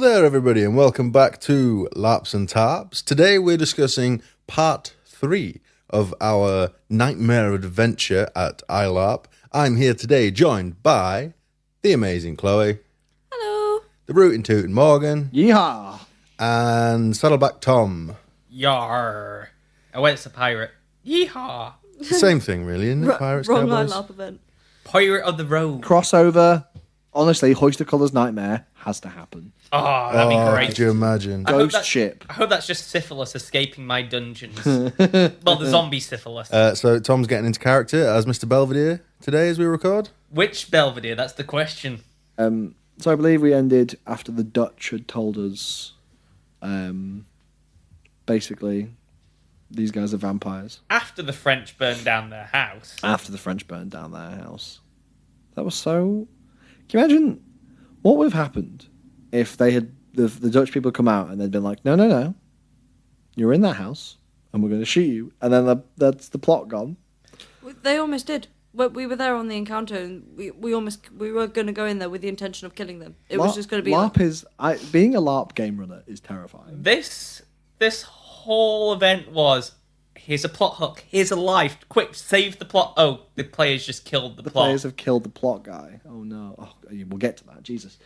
there, everybody, and welcome back to Laps and Tarps. Today we're discussing part 3 of our nightmare adventure at ILARP. I'm here today joined by the amazing Chloe. Hello. The rootin' tootin' Morgan. Yee-haw. And Saddleback Tom. Yar. Oh, wait, it's a pirate. Yee-haw. Same thing, really, isn't it? Pirates, Wrong Cowboys? ILARP event. Pirate of the Road. Crossover. Honestly, Hoist the Colours Nightmare has to happen. Oh, that'd be great. Could you imagine? I hope Ghost ship. I hope that's just syphilis escaping my dungeons. Well, the zombie syphilis. So Tom's getting into character as Mr. Belvedere today as we record. Which Belvedere? That's the question. So I believe we ended after the Dutch had told us, basically, these guys are vampires. After the French burned down their house. After the French burned down their house. That was so... Can you imagine what would have happened if they had the Dutch people come out and they'd been like, no, you're in that house and we're going to shoot you, and then that's the plot gone. They almost did. We were there on the encounter, and we were going to go in there with the intention of killing them. It was just going to be LARP is being a LARP game runner is terrifying. This whole event was, here's a plot hook, here's a life, quick, save the plot. Oh, the players just killed the plot. Players have killed the plot guy. Oh no. Oh, we'll get to that. Jesus.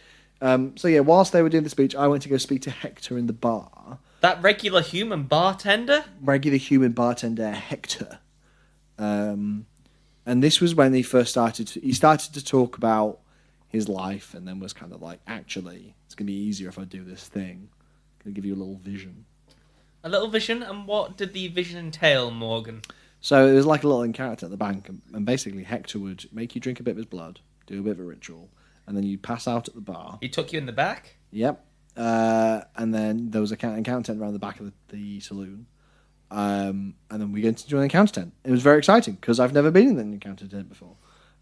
So yeah, whilst they were doing the speech, I went to go speak to Hector in the bar. That regular human bartender? Regular human bartender Hector. And this was when he first started to talk about his life, and then was kind of like, actually, it's going to be easier if I do this thing. Going to give you a little vision. A little vision? And what did the vision entail, Morgan? So it was like a little encounter at the bank, and basically Hector would make you drink a bit of his blood, do a bit of a ritual, and then you'd pass out at the bar. He took you in the back? Yep. And then there was a encounter tent around the back of the saloon. And then we get to join the encounter tent. It was very exciting, because I've never been in an encounter tent before.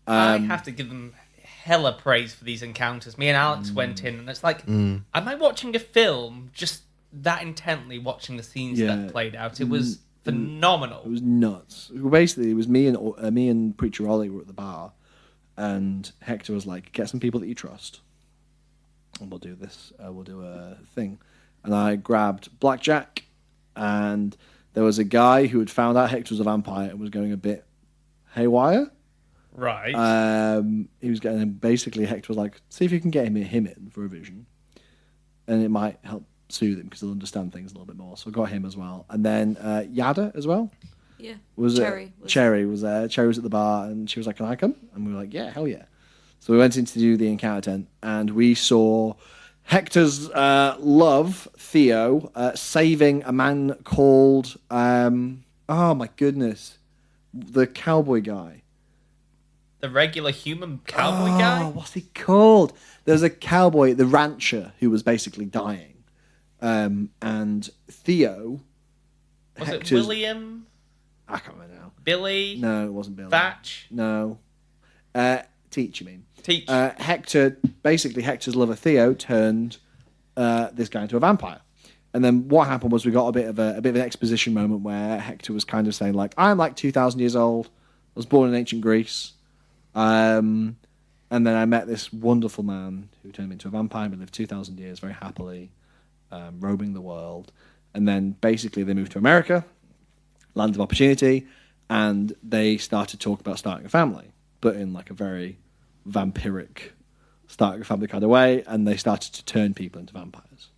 I have to give them hella praise for these encounters. Me and Alex went in, and it's like, am I watching a film just that intently watching the scenes that played out? It was phenomenal. It was nuts. Basically, it was me and Preacher Ollie were at the bar, and Hector was like, get some people that you trust, and we'll do this. We'll do a thing. And I grabbed Blackjack, and there was a guy who had found out Hector was a vampire and was going a bit haywire. Right. He was getting, basically Hector was like, see if you can get him in for a vision, and it might help soothe him because he'll understand things a little bit more. So I got him as well, and then Yada as well. Yeah. Cherry was there. Cherry was at the bar, and she was like, "Can I come?" And we were like, "Yeah, hell yeah!" So we went in to do the encounter tent, and we saw Hector's love, Theo, saving a man called oh my goodness, the cowboy guy. The regular human cowboy guy? What's he called? There's a cowboy, the rancher, who was basically dying. And Theo... Was Hector's... it William? I can't remember now. Billy? No, it wasn't Billy. Batch? No. Teach, you mean? Teach. Hector's lover Theo turned this guy into a vampire. And then what happened was we got a bit of an exposition moment where Hector was kind of saying, like, I'm like 2,000 years old. I was born in ancient Greece. And then I met this wonderful man who turned me into a vampire. We lived 2,000 years very happily, roaming the world. And then basically they moved to America, land of opportunity, and they started talking about starting a family, but in like a very vampiric starting a family kind of way, and they started to turn people into vampires.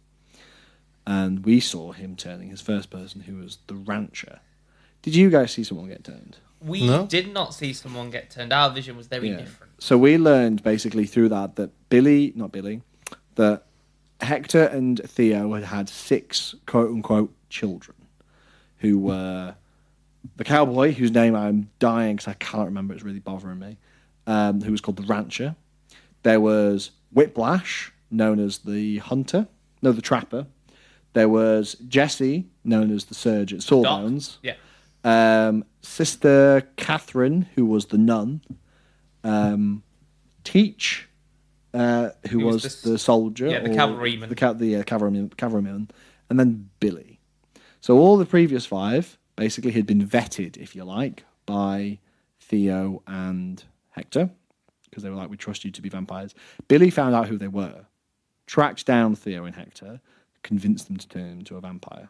And we saw him turning his first person, who was the rancher. Did you guys see someone get turned? We did not see someone get turned. Our vision was very different. So we learned basically through that that Hector and Theo had 6 quote-unquote children, who were the cowboy, whose name I'm dying because I can't remember, it's really bothering me, who was called the rancher. There was Whiplash, known as the trapper. There was Jesse, known as the surgeon, Sawbones. Yeah. Sister Catherine, who was the nun. Teach, who was the soldier. Yeah, the cavalryman. The cavalryman. And then Billy. So all the previous 5 basically had been vetted, if you like, by Theo and Hector, because they were like, we trust you to be vampires. Billy found out who they were, tracked down Theo and Hector, convinced them to turn him into a vampire.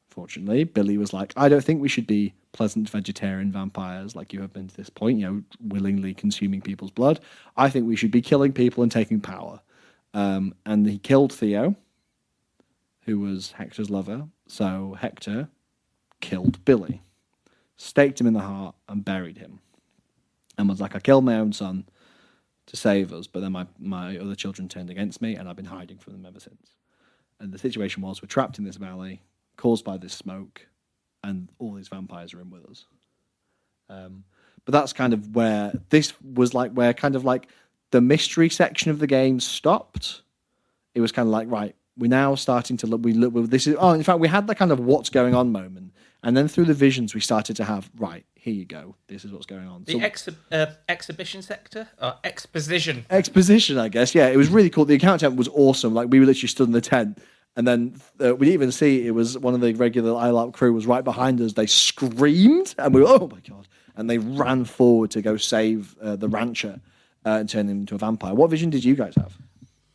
Fortunately, Billy was like, I don't think we should be pleasant vegetarian vampires like you have been to this point, willingly consuming people's blood. I think we should be killing people and taking power. And he killed Theo, who was Hector's lover. So Hector killed Billy, staked him in the heart, and buried him. And was like, I killed my own son to save us, but then my other children turned against me, and I've been hiding from them ever since. And the situation was, we're trapped in this valley, caused by this smoke, and all these vampires are in with us. But that's kind of where this was like, where kind of like the mystery section of the game stopped. It was kind of like, right, we're now starting to look. In fact, we had the kind of what's going on moment, and then through the visions, we started to have, right, here you go. This is what's going on. The exhibition sector? Or exposition? Exposition, I guess. Yeah, it was really cool. The account tent was awesome. Like, we were literally stood in the tent, and then we even see it was one of the regular ILAP crew was right behind us. They screamed, and we were, oh my God. And they ran forward to go save the rancher and turn him into a vampire. What vision did you guys have?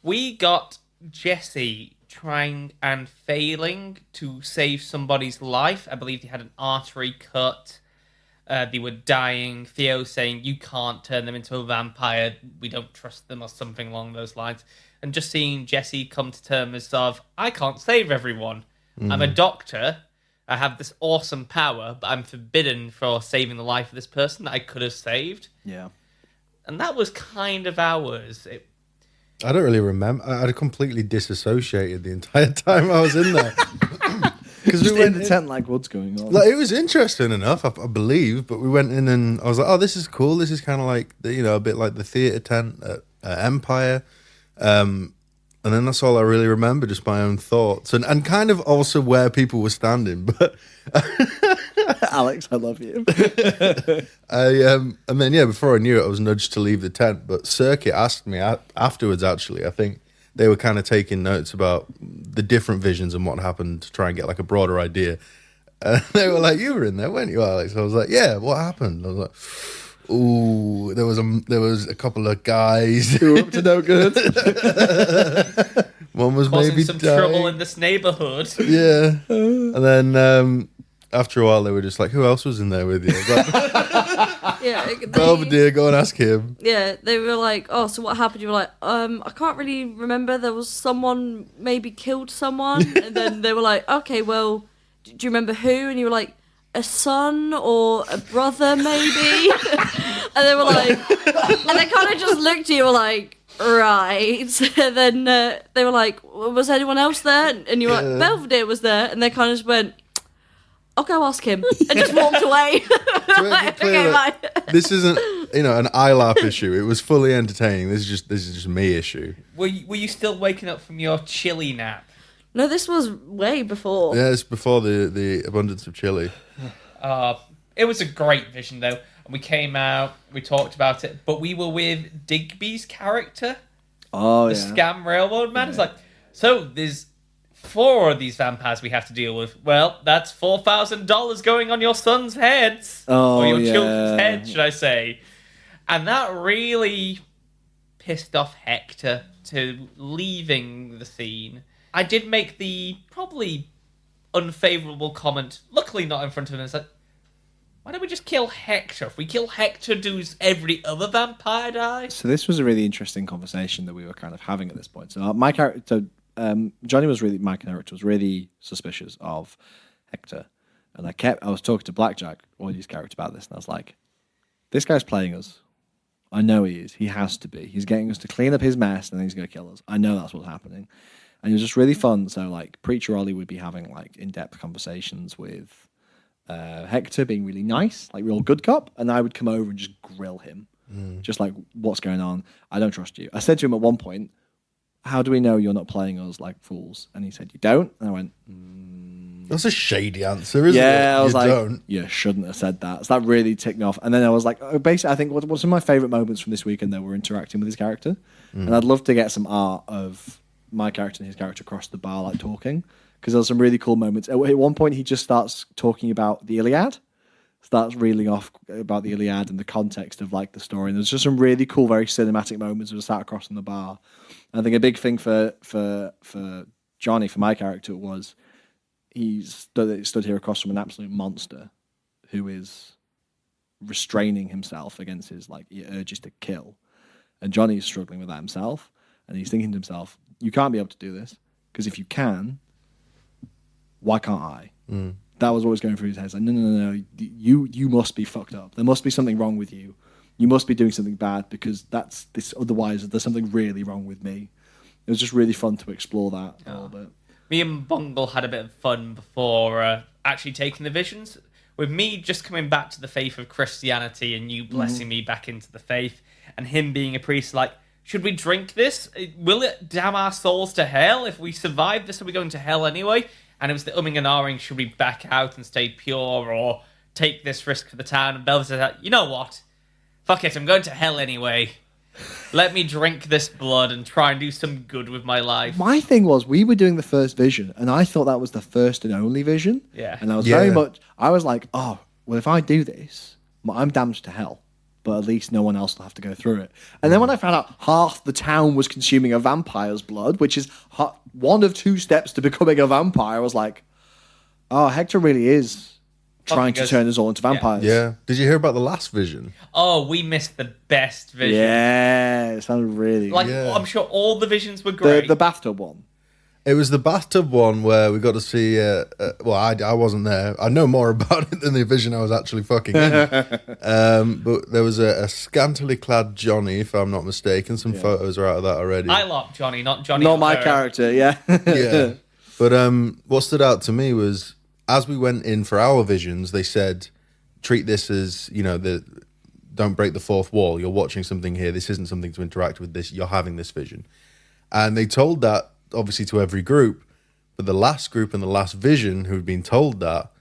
We got Jesse trying and failing to save somebody's life. I believe he had an artery cut. They were dying. Theo saying, you can't turn them into a vampire. We don't trust them, or something along those lines. And just seeing Jesse come to terms of, I can't save everyone. I'm a doctor. I have this awesome power, but I'm forbidden for saving the life of this person that I could have saved. Yeah. And that was kind of ours. I don't really remember. I completely disassociated the entire time I was in there. Because we went in the tent like, what's going on? Like, it was interesting enough, I believe, but we went in and I was like, oh, this is cool. This is kind of like, a bit like the theatre tent at Empire. And then that's all I really remember, just my own thoughts. And kind of also where people were standing. But Alex, I love you. And then, before I knew it, I was nudged to leave the tent. But Circuit asked me afterwards, actually. I think they were kind of taking notes about the different visions and what happened to try and get like a broader idea. And they were like, you were in there, weren't you, Alex? I was like, yeah, what happened? I was like, ooh, there was a couple of guys who were up to no good. One was causing maybe some dying. trouble in this neighborhood. Yeah. And then after a while, they were just like, who else was in there with you? Like, Belvedere, go and ask him. Yeah, they were like, oh, so what happened? You were like, I can't really remember. There was someone maybe killed someone. And then they were like, okay, well, do you remember who? And you were like, a son or a brother, maybe? And they were like, and they kind of just looked at you, were like, right. And then they were like, was anyone else there? And you were like, Belvedere was there. And they kind of just went, I'll go ask him, and just walked away. Like, okay, bye. This isn't, an ILAP issue. It was fully entertaining. This is just me issue. Were you still waking up from your chili nap? No, this was way before. Yeah, it's before the abundance of chili. It was a great vision, though. And we came out, we talked about it, but we were with Digby's character. Oh, the scam railroad man. Yeah. It's like, so there's 4 of these vampires we have to deal with. Well, that's $4,000 going on your son's heads. Or your children's heads, should I say. And that really pissed off Hector to leaving the scene. I did make the probably unfavourable comment, luckily not in front of him, it's like, why don't we just kill Hector? If we kill Hector, does every other vampire die? So this was a really interesting conversation that we were kind of having at this point. So my character... my character was really suspicious of Hector, and I was talking to Blackjack, Oidy's character, about this, and I was like, this guy's playing us. I know he is. He has to be. He's getting us to clean up his mess, and then he's going to kill us. I know that's what's happening. And it was just really fun. So like Preacher Ollie would be having like in-depth conversations with Hector, being really nice, like real good cop, and I would come over and just grill him. Just like, what's going on? I don't trust you. I said to him at one point, how do we know you're not playing us like fools? And he said, you don't? And I went, That's a shady answer, isn't it? Yeah, I was like, don't. You shouldn't have said that. So that really ticked me off. And then I was like, basically, I think what's some of my favourite moments from this weekend, though, were interacting with his character. And I'd love to get some art of my character and his character across the bar, like talking, because there were some really cool moments. At one point, he just starts talking about the Iliad. starts reeling off about the Iliad and the context of like the story. And there's just some really cool, very cinematic moments that were sat across from the bar. And I think a big thing for Johnny, for my character, was he stood here across from an absolute monster who is restraining himself against his like urges to kill. And Johnny's struggling with that himself. And he's thinking to himself, you can't be able to do this, because if you can, why can't I? That was always going through his head. It's like, no. You must be fucked up. There must be something wrong with you. You must be doing something bad, because that's this. Otherwise, there's something really wrong with me. It was just really fun to explore that a little bit. Me and Bungle had a bit of fun before actually taking the visions. With me just coming back to the faith of Christianity and you blessing me back into the faith, and him being a priest, like, should we drink this? Will it damn our souls to hell? If we survive this, are we going to hell anyway? And it was the umming and ahhing, should we back out and stay pure or take this risk for the town? And Belva said, you know what? Fuck it, I'm going to hell anyway. Let me drink this blood and try and do some good with my life. My thing was, we were doing the first vision, and I thought that was the first and only vision. Yeah. And I was like, oh, well, if I do this, I'm damned to hell. But at least no one else will have to go through it. And then when I found out half the town was consuming a vampire's blood, which is one of 2 steps to becoming a vampire, I was like, oh, Hector really is trying to turn us all into vampires. Yeah. Did you hear about the last vision? Oh, we missed the best vision. Yeah, it sounded really like, yeah. I'm sure all the visions were great. The bathtub one. It was the bathtub one where we got to see. Well, I wasn't there. I know more about it than the vision I was actually fucking in. But there was a scantily clad Johnny, if I'm not mistaken. Some photos are out of that already. I love Johnny, not Johnny. Not my character, yeah. Yeah. But what stood out to me was, as we went in for our visions, they said, treat this as, don't break the fourth wall. You're watching something here. This isn't something to interact with. This, you're having this vision. And they told that, obviously, to every group. But the last group and the last vision who'd been told that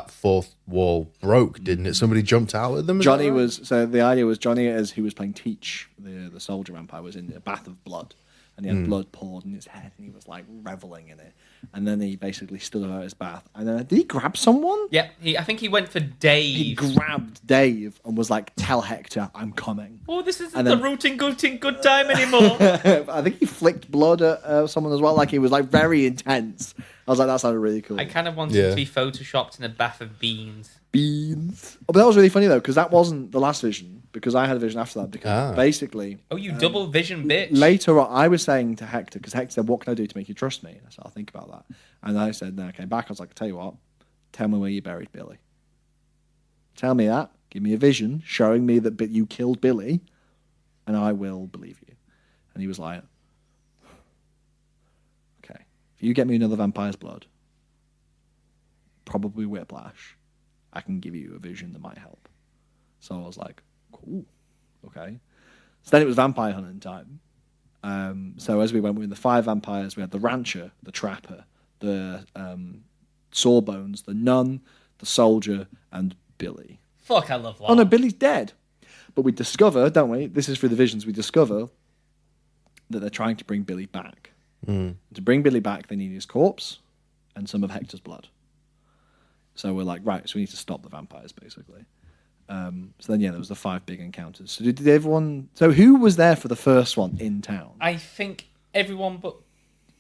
fourth wall broke, didn't it? Somebody jumped out at them? Johnny was... So the idea was Johnny, as he was playing Teach, the soldier vampire, was in a bath of blood. And he had blood poured in his head, and he was, like, reveling in it. And then he basically stood out his bath. And then, did he grab someone? Yeah, I think he went for Dave. He grabbed Dave and was like, tell Hector, I'm coming. Oh, this isn't the rooting good time anymore. I think he flicked blood at someone as well. Like, he was, like, very intense. I was like, that sounded really cool. I kind of wanted to be photoshopped in a bath of beans. Beans. Oh, but that was really funny, though, because that wasn't the last vision. Because I had a vision after that. Because basically... Oh, you double vision, bitch. Later on, I was saying to Hector, because Hector said, what can I do to make you trust me? I said, I'll think about that. And I said, then I came back. I was like, tell you what, tell me where you buried Billy. Tell me that. Give me a vision showing me that you killed Billy, and I will believe you. And he was like, okay, if you get me another vampire's blood, probably whiplash, I can give you a vision that might help. So I was like, cool, okay. So then it was vampire hunting time. So as we went, we were in the 5 vampires. We had the rancher, the trapper, the sawbones, the nun, the soldier, and Billy. Fuck, I love that. Oh no, Billy's dead. But we discover, don't we? This is through the visions. We discover that they're trying to bring Billy back. To bring Billy back, they need his corpse and some of Hector's blood. So we're like, right, so we need to stop the vampires, basically. So then, there was the 5 big encounters. So did everyone... So who was there for the first one in town? I think everyone but...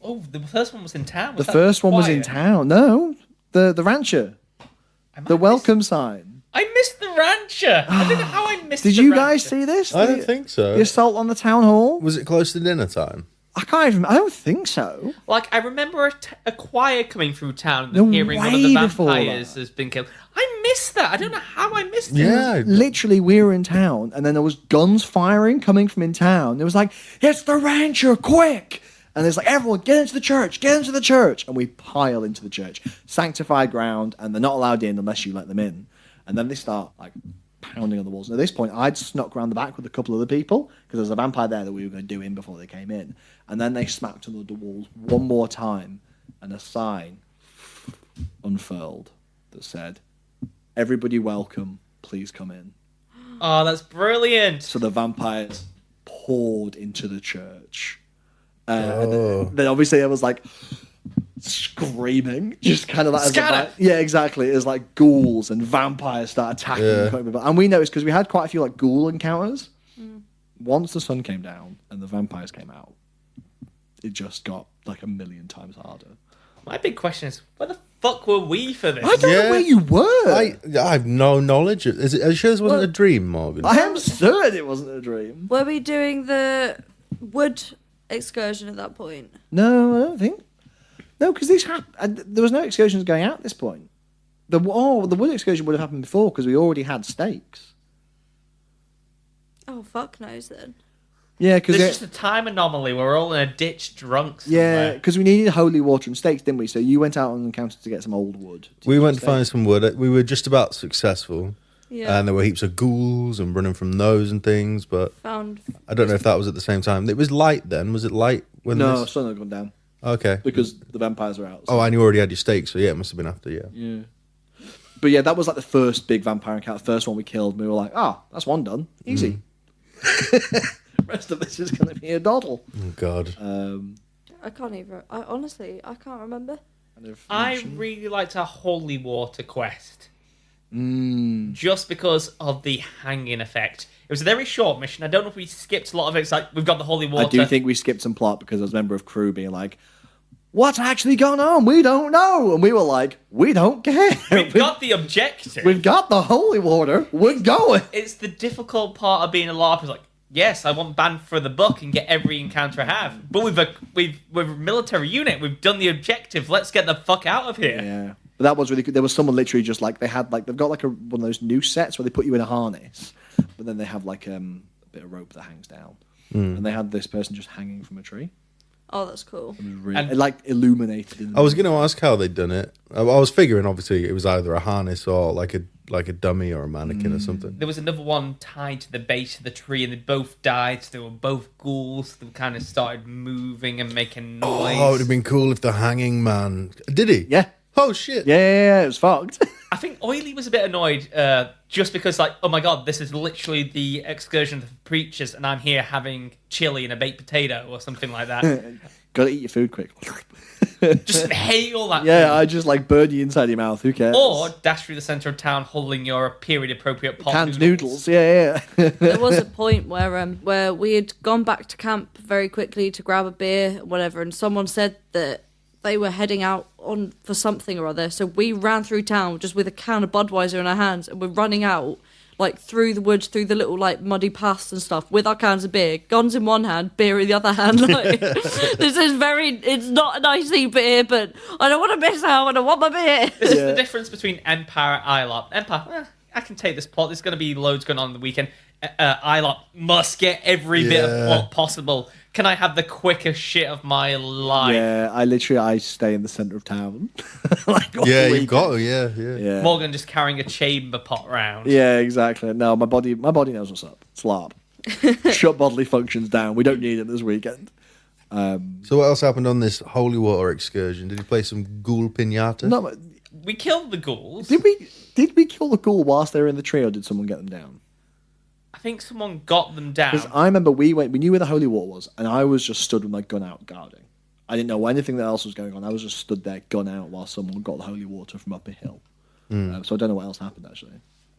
Oh, the first one was in town? The first one was in town. No, the rancher. The welcome sign. I missed the rancher. I don't know how I missed Did you guys see this? I don't think so. The assault on the town hall? Was it close to dinner time? I can't even... I don't think so. Like, I remember a choir coming through town and hearing one of the vampires has been killed. I missed that. I don't know how I missed it. Yeah. Literally, we were in town, and then there was guns firing coming from in town. It was like, it's the rancher, quick! And it's like, everyone, get into the church, get into the church! And we pile into the church. Sanctified ground, and they're not allowed in unless you let them in. And then they start, like, pounding on the walls. And at this point, I'd snuck around the back with a couple of other people, because there was a vampire there that we were going to do in before they came in. And then they smacked on the walls one more time, and a sign unfurled that said, everybody welcome, please come in. Oh, that's brilliant. So the vampires poured into the church. And then obviously I was like, screaming, just kind of like Scatter! yeah, exactly. As like ghouls and vampires start attacking and cutting people. And we noticed because we had quite a few like ghoul encounters. Once the sun came down and the vampires came out, it just got like 1,000,000 times harder. My big question is, where the fuck were we for this? I don't know where you were. I have no knowledge. Are you sure this wasn't a dream, Morgan? I am certain it wasn't a dream. Were we doing the wood excursion at that point? No, I don't think. No, because there was no excursions going out at this point. The wood excursion would have happened before because we already had stakes. Oh, fuck knows then. Yeah, because There's just a time anomaly. We're all in a ditch drunk somewhere. yeah, because we needed holy water and stakes, didn't we? So you went out on an encounter to get some old wood. We went to find some wood. We were just about successful. Yeah. And there were heaps of ghouls and running from those and things, but Found. I don't know if that was at the same time. It was light then. Was it light when No, this? sun had gone down Okay. because the vampires are out. Oh, and you already had your stakes, so yeah, it must have been after, yeah. Yeah. But yeah, that was like the first big vampire encounter, the first one we killed. And we were like, that's one done. Easy. Rest of this is going to be a doddle. Oh, God. I can't even. Honestly, I can't remember. I really liked our holy water quest. Mm. Just because of the hanging effect. It was a very short mission. I don't know if we skipped a lot of it. It's like, we've got the holy water. I do think we skipped some plot because I was a member of crew being like, what's actually going on? We don't know. And we were like, we don't care. We've got the objective. We've got the holy water. We're going. It's the difficult part of being a LARP. It's like, yes, I want banned for the buck and get every encounter I have. But we're a military unit. We've done the objective. Let's get the fuck out of here. Yeah. But that was really good. There was someone literally just like, they've got like one of those noose sets where they put you in a harness, but then they have like a bit of rope that hangs down. And they had this person just hanging from a tree. Oh, that's cool. It was really, like illuminated. I was going to ask how they'd done it. I was figuring, obviously, it was either a harness or like a dummy or a mannequin or something. There was another one tied to the base of the tree, and they both died. So they were both ghouls. They kind of started moving and making noise. Oh, it would have been cool if the hanging man... Did he? Yeah. Oh, shit. Yeah, it was fucked. I think Oily was a bit annoyed just because, like, oh my god, this is literally the excursion of the preachers, and I'm here having chili and a baked potato or something like that. Gotta eat your food quick. Just inhale that. Yeah, food. I just like burn you inside your mouth. Who cares? Or dash through the centre of town holding your period-appropriate pot canned noodles. Yeah. There was a point where we had gone back to camp very quickly to grab a beer, whatever, and someone said that they were heading out on for something or other. So we ran through town just with a can of Budweiser in our hands, and we're running out like through the woods, through the little like muddy paths and stuff, with our cans of beer, guns in one hand, beer in the other hand. Like, it's not an icy beer, but I don't want to miss out, and I want my beer. This is the difference between Empire and ILOP. Empire, I can take this plot. There's going to be loads going on the weekend. ILOP must get every bit of plot possible. Can I have the quickest shit of my life? Yeah, I stay in the centre of town. Like, Yeah, you've got to, yeah. Morgan just carrying a chamber pot round. Yeah, exactly. No, my body knows what's up. It's LARP. Shut bodily functions down. We don't need it this weekend. So what else happened on this holy water excursion? Did you play some ghoul pinata? No, but We killed the ghouls. did we kill the ghoul whilst they were in the tree, or did someone get them down? I think someone got them down. Because I remember we knew where the holy water was, and I was just stood with my gun out guarding. I didn't know anything else was going on. I was just stood there, gun out, while someone got the holy water from up a hill. So I don't know what else happened, actually.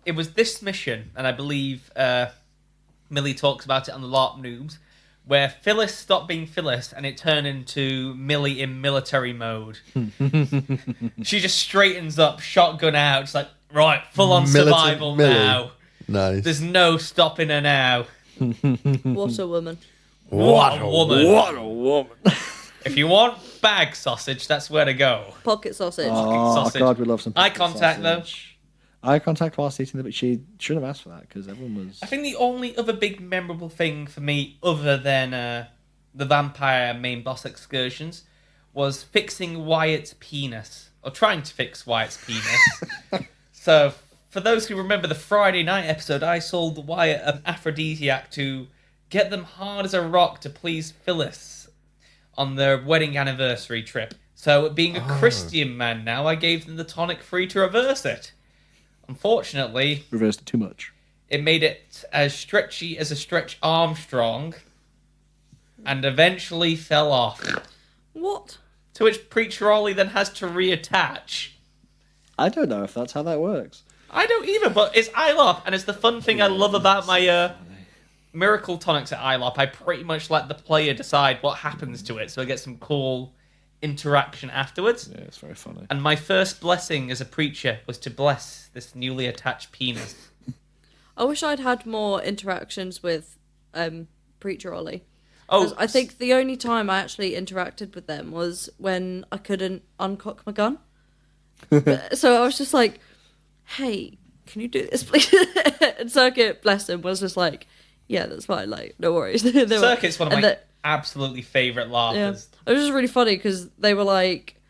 It was this mission, and I believe Millie talks about it on the LARP Noobs, where Phyllis stopped being Phyllis and it turned into Millie in military mode. She just straightens up, shotgun out. It's like, right, full on survival Millie. now. Nice. There's no stopping her now. What a woman. What a woman. What a woman. If you want bag sausage, that's where to go. Pocket sausage. Oh, sausage. God, we love some Eye pocket contact, sausage. Eye contact whilst eating it, but she shouldn't have asked for that because everyone was... I think the only other big memorable thing for me, other than the vampire main boss excursions, was fixing Wyatt's penis. Or trying to fix Wyatt's penis. So, for those who remember the Friday night episode, I sold Wyatt an aphrodisiac to get them hard as a rock to please Phyllis on their wedding anniversary trip. So, being a Christian man now, I gave them the tonic free to reverse it. Unfortunately, Reversed it too much. it made it as stretchy as a Stretch Armstrong and eventually fell off. What? to which Preacher Ollie then has to reattach. I don't know if that's how that works. I don't either, but it's ILOP, and it's the fun thing I love about my Miracle Tonics at ILOP. I pretty much let the player decide what happens to it, so I get some cool interaction afterwards. Yeah, it's very funny. And my first blessing as a preacher was to bless this newly attached penis. I wish I'd had more interactions with Preacher Ollie. Oh, I think the only time I actually interacted with them was when I couldn't uncock my gun. So I was just like, hey, can you do this, please? And Circuit, bless him, was just like, yeah, that's fine, like, no worries. Circuit's one of my absolutely favourite laughers. Yeah. It was just really funny because they were like,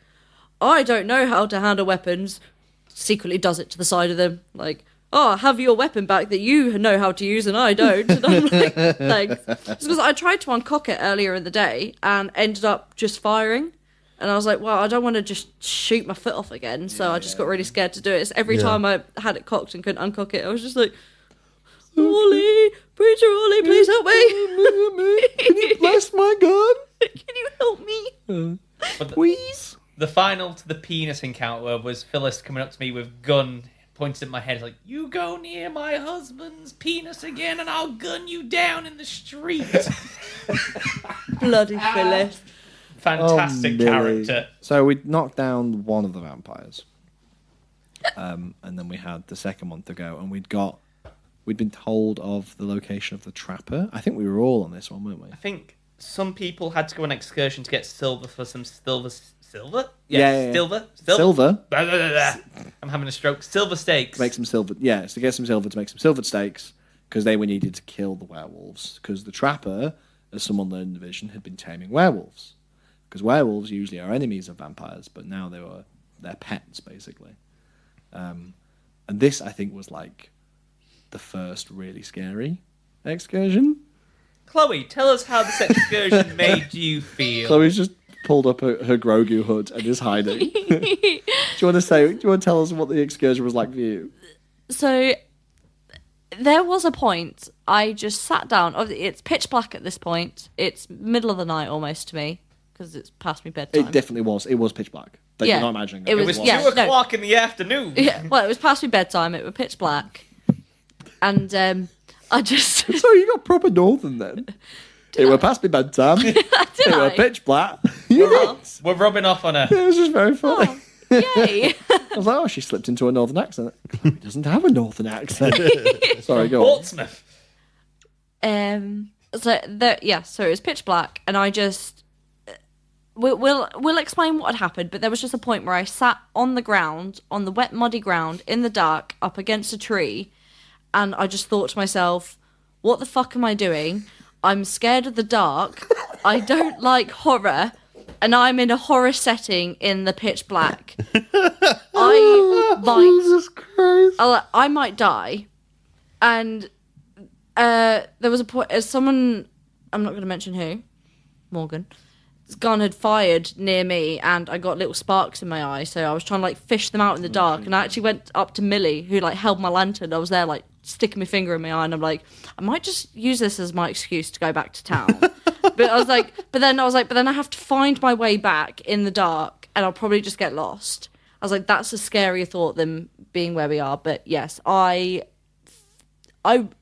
I don't know how to handle weapons. Secretly does it to the side of them. Like, oh, have your weapon back that you know how to use and I don't. And I'm like, thanks. It's because I tried to uncock it earlier in the day and ended up just firing. And I was like, well, I don't want to just shoot my foot off again. So I just got really scared to do it. So every time I had it cocked and couldn't uncock it, I was just like, Ollie, Preacher Ollie, please help me. Can you bless my gun? Can you help me? Please. The final to the penis encounter was Phyllis coming up to me with gun pointed at my head like, you go near my husband's penis again and I'll gun you down in the street. Bloody Phyllis. Fantastic character. So we knocked down one of the vampires. And then we had the second one to go, and we'd been told of the location of the trapper. I think we were all on this one, weren't we? I think some people had to go on an excursion to get silver for some silver? Yeah. Silver? I'm having a stroke. Silver steaks. To make some silver. Yeah, to get some silver to make some silvered steaks, because they were needed to kill the werewolves. Because the trapper, as someone learned in the vision, had been taming werewolves. Because werewolves usually are enemies of vampires, but now they were their pets, basically. And this, I think, was like the first really scary excursion. Chloe, tell us how this excursion made you feel. Chloe's just pulled up her Grogu hood and is hiding. Do you want to tell us what the excursion was like for you? So there was a point I just sat down. It's pitch black at this point. It's middle of the night almost to me because it's past me bedtime. It definitely was. It was pitch black. But you're not imagining that. It was 2 o'clock in the afternoon. Yeah, well, it was past me bedtime. It was pitch black. And I just... So you got proper northern then? It were past me bedtime. It were pitch black. We're rubbing off on her. It was just very funny. Oh, yay. I was like, oh, she slipped into a northern accent. Chloe doesn't have a northern accent. Sorry, go on. Portsmouth. So it was pitch black, and I just... We'll explain what had happened, but there was just a point where I sat on the ground, on the wet, muddy ground, in the dark, up against a tree, and I just thought to myself, what the fuck am I doing? I'm scared of the dark. I don't like horror, and I'm in a horror setting in the pitch black. I might die. And there was a point, as someone, I'm not going to mention who, Morgan, gun had fired near me, and I got little sparks in my eye, so I was trying to like fish them out in the dark, and I actually went up to Millie, who like held my lantern. I was there like sticking my finger in my eye, and I'm like, I might just use this as my excuse to go back to town. But then I have to find my way back in the dark, and I'll probably just get lost. I was like, that's a scarier thought than being where we are. But yes, I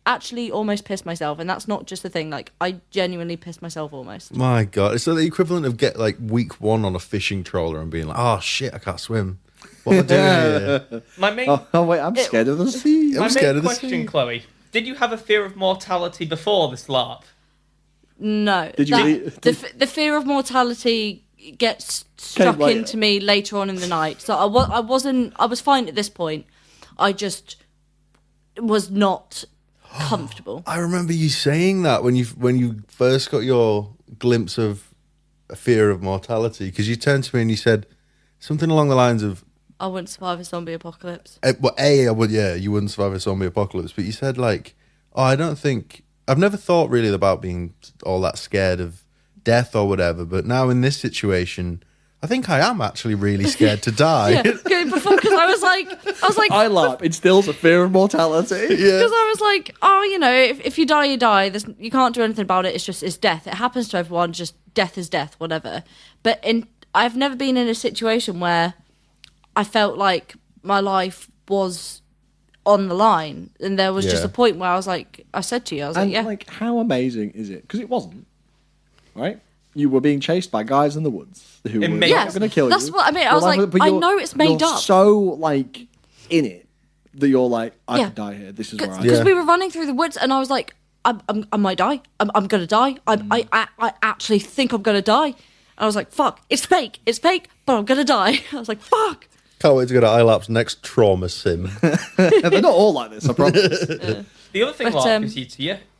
actually almost pissed myself, and that's not just a thing. Like, I genuinely pissed myself almost. My God, it's like the equivalent of get like week 1 on a fishing trawler and being like, "Oh shit, I can't swim. What am I doing here?" My main, wait, I'm scared of the sea. I'm scared of the question, sea. Chloe, did you have a fear of mortality before this LARP? No. Did you? The fear of mortality gets struck into me later on in the night. So I was fine at this point. I just was not comfortable. I remember you saying that when you first got your glimpse of a fear of mortality, because you turned to me and you said something along the lines of, I wouldn't survive a zombie apocalypse. I would, you wouldn't survive a zombie apocalypse, but you said like, oh, I've never thought really about being all that scared of death or whatever, but now in this situation, I think I am actually really scared to die. Because I was like, I laugh. Instills a fear of mortality. Yeah. Because I was like, oh, if you die, you die. You can't do anything about it. It's death. It happens to everyone. Just death is death, whatever. But I've never been in a situation where I felt like my life was on the line, and there was just a point where I was like, I said to you, I was like, yeah. Like, how amazing is it? Because it wasn't, right? You were being chased by guys in the woods who were Yes, going to kill you. that's what I mean. I was like, but I know it's made you're up. so, like, in it that you're like, I could die here. This is where I am. Because we were running through the woods, and I was like, I might die. I'm going to die. I actually think I'm going to die. And I was like, fuck, it's fake, but I'm going to die. I was like, fuck. Can't wait to go to iLap's next trauma sim. They're not all like this, I promise. The other thing, Larp, is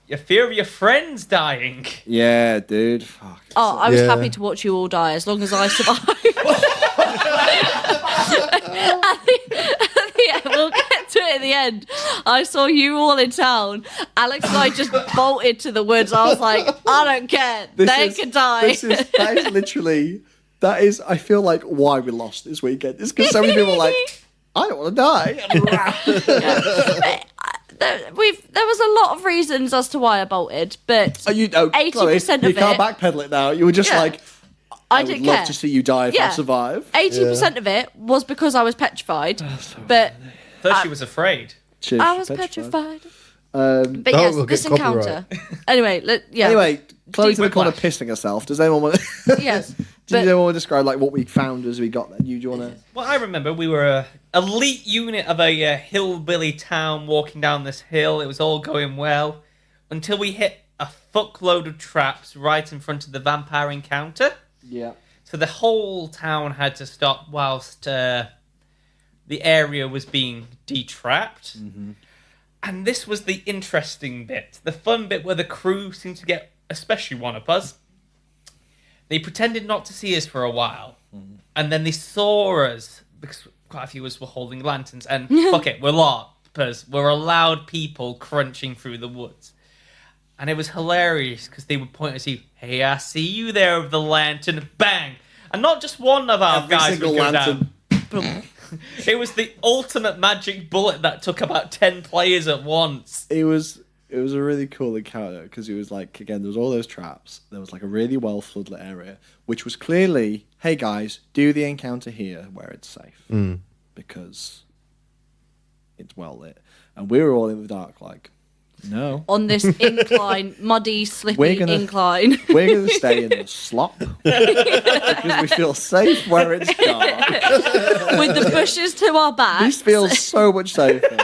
your fear of your friends dying. Yeah, dude. Fuck. Oh, I was happy to watch you all die as long as I survived. Yeah, we'll get to it at the end. I saw you all in town. Alex and I just bolted to the woods. I was like, I don't care. They can die. That is literally... That is, I feel like, why we lost this weekend. It's because so many people were like, I don't want to die. There was a lot of reasons as to why I bolted, but 80% of you can't backpedal it now. You were just like, I would didn't love care. to see you die if I survive. 80% of it was because I was petrified, but First, she was afraid. Cheers, I was petrified. But yes, we'll this get encounter. Anyway, Anyway, Chloe's in the corner Whiplash. pissing herself. Does anyone want to... Yes. Does anyone want to describe like what we found as we got there? Do you want to... Well, I remember we were a elite unit of a hillbilly town walking down this hill. It was all going well until we hit a fuckload of traps right in front of the vampire encounter. Yeah. So the whole town had to stop whilst the area was being detrapped. Mm-hmm. And this was the interesting bit. The fun bit where the crew seemed to get, especially one of us, they pretended not to see us for a while. Mm-hmm. And then they saw us, because quite a few of us were holding lanterns. And fuck it, we're LARPers. We're allowed people crunching through the woods. And it was hilarious, because they would point at you, hey, I see you there with the lantern. Bang! And not just one of our guys would go down. It was the ultimate magic bullet that took about 10 players at once. It was a really cool encounter because it was like, again, there was all those traps. There was like a really well floodlit area, which was clearly, hey guys, do the encounter here where it's safe because it's well lit. And we were all in the dark, like, no. On this incline, muddy, slippy incline. We're going to stay in the slop because we feel safe where it's dark. With the bushes to our backs. This feels so much safer.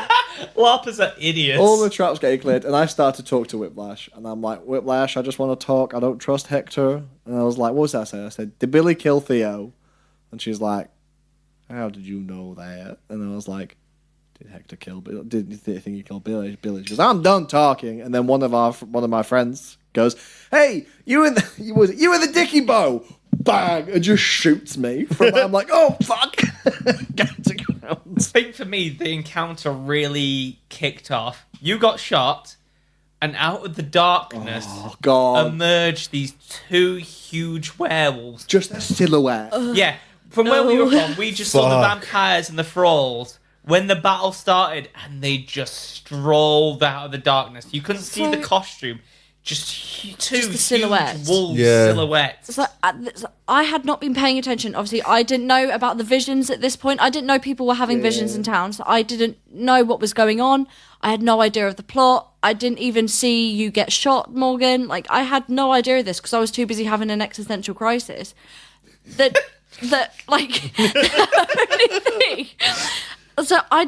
LARPers are idiots. All the traps getting cleared, and I start to talk to Whiplash, and I'm like, Whiplash, I just want to talk. I don't trust Hector. And I was like, what was that I say? I said, did Billy kill Theo? And she's like, how did you know that? And I was like, did Hector kill Billy? Did you think he killed Billy? She goes, I'm done talking. And then one of my friends goes, hey, you and the Dicky Bow. Bang! And just shoots me. From that, I'm like, oh, fuck. Get to ground. I think for me, the encounter really kicked off. You got shot, and out of the darkness emerged these two huge werewolves. Just a silhouette. Yeah. From where we were from, we just saw the vampires and the thralls when the battle started, and they just strolled out of the darkness. You couldn't see the costume. Just two the silhouettes. huge wolf silhouettes. It's like, I had not been paying attention. Obviously, I didn't know about the visions at this point. I didn't know people were having visions in town, so I didn't know what was going on. I had no idea of the plot. I didn't even see you get shot, Morgan. Like, I had no idea of this because I was too busy having an existential crisis. That like, the only thing. So I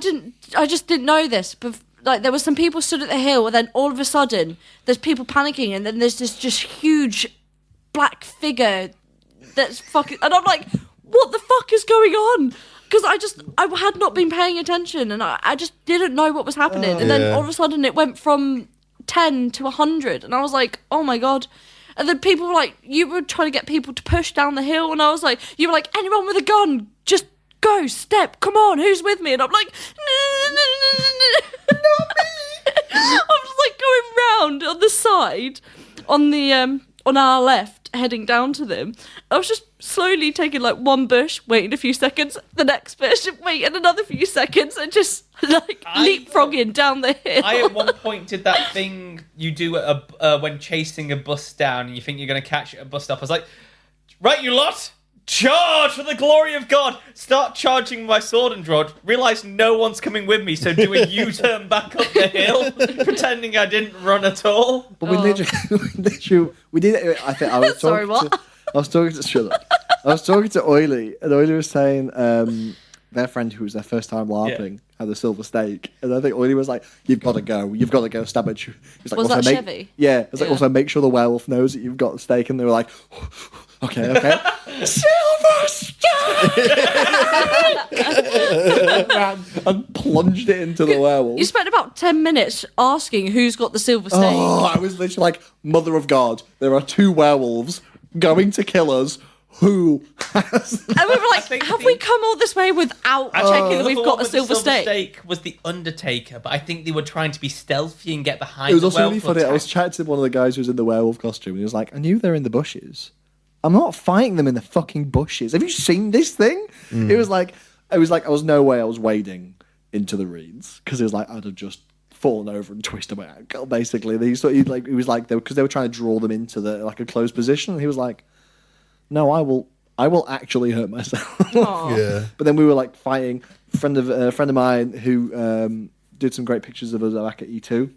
just didn't know this. But like, there were some people stood at the hill, and then all of a sudden, there's people panicking, and then there's this just huge black figure that's fucking. And I'm like, what the fuck is going on? Because I had not been paying attention, and I just didn't know what was happening. And then all of a sudden, it went from 10 to 100, and I was like, oh my god. And then people were like, you were trying to get people to push down the hill, and I was like, you were like, anyone with a gun, just go, step, come on, who's with me? And I'm like, not me. I'm just like going round on the side, on our left, heading down to them. I was just slowly taking like one bush, waiting a few seconds, the next bush, waiting another few seconds, and just like leapfrogging down the hill. I at one point did that thing you do when chasing a bus down, and you think you're going to catch it at a bus stop. I was like, right, you lot, charge for the glory of God. Start charging my sword and draw. Realise no one's coming with me, so do a U-turn back up the hill, pretending I didn't run at all. But we literally, we did it. I think I was Sorry, talking what? I was talking to shut up. I was talking to Oily, and Oily was saying their friend who was their first time LARPing had a silver stake, and I think Oily was like, "You've got to go, stab at you." He's like, Was also, that Chevy? Yeah, it was like, also make sure the werewolf knows that you've got the stake, and they were like, "Okay." Silver stake! And ran and plunged it into the werewolf. You spent about 10 minutes asking who's got the silver stake. Oh, I was literally like, Mother of God, there are 2 werewolves going to kill us. Who has... And we were like, have we come all this way without checking that we've got a silver stake? Was the Undertaker, but I think they were trying to be stealthy and get behind It was the also really werewolf funny. I was attack. chatting to one of the guys who was in the werewolf costume, and he was like, I knew they're in the bushes. I'm not fighting them in the fucking bushes. Have you seen this thing? It was like, I was no way I was wading into the reeds, because it was like, I'd have just fallen over and twisted my ankle, basically. He was like, because they were trying to draw them into like a closed position, and he was like, no, I will actually hurt myself. Yeah. But then we were like fighting. A friend of mine who did some great pictures of us back at E2.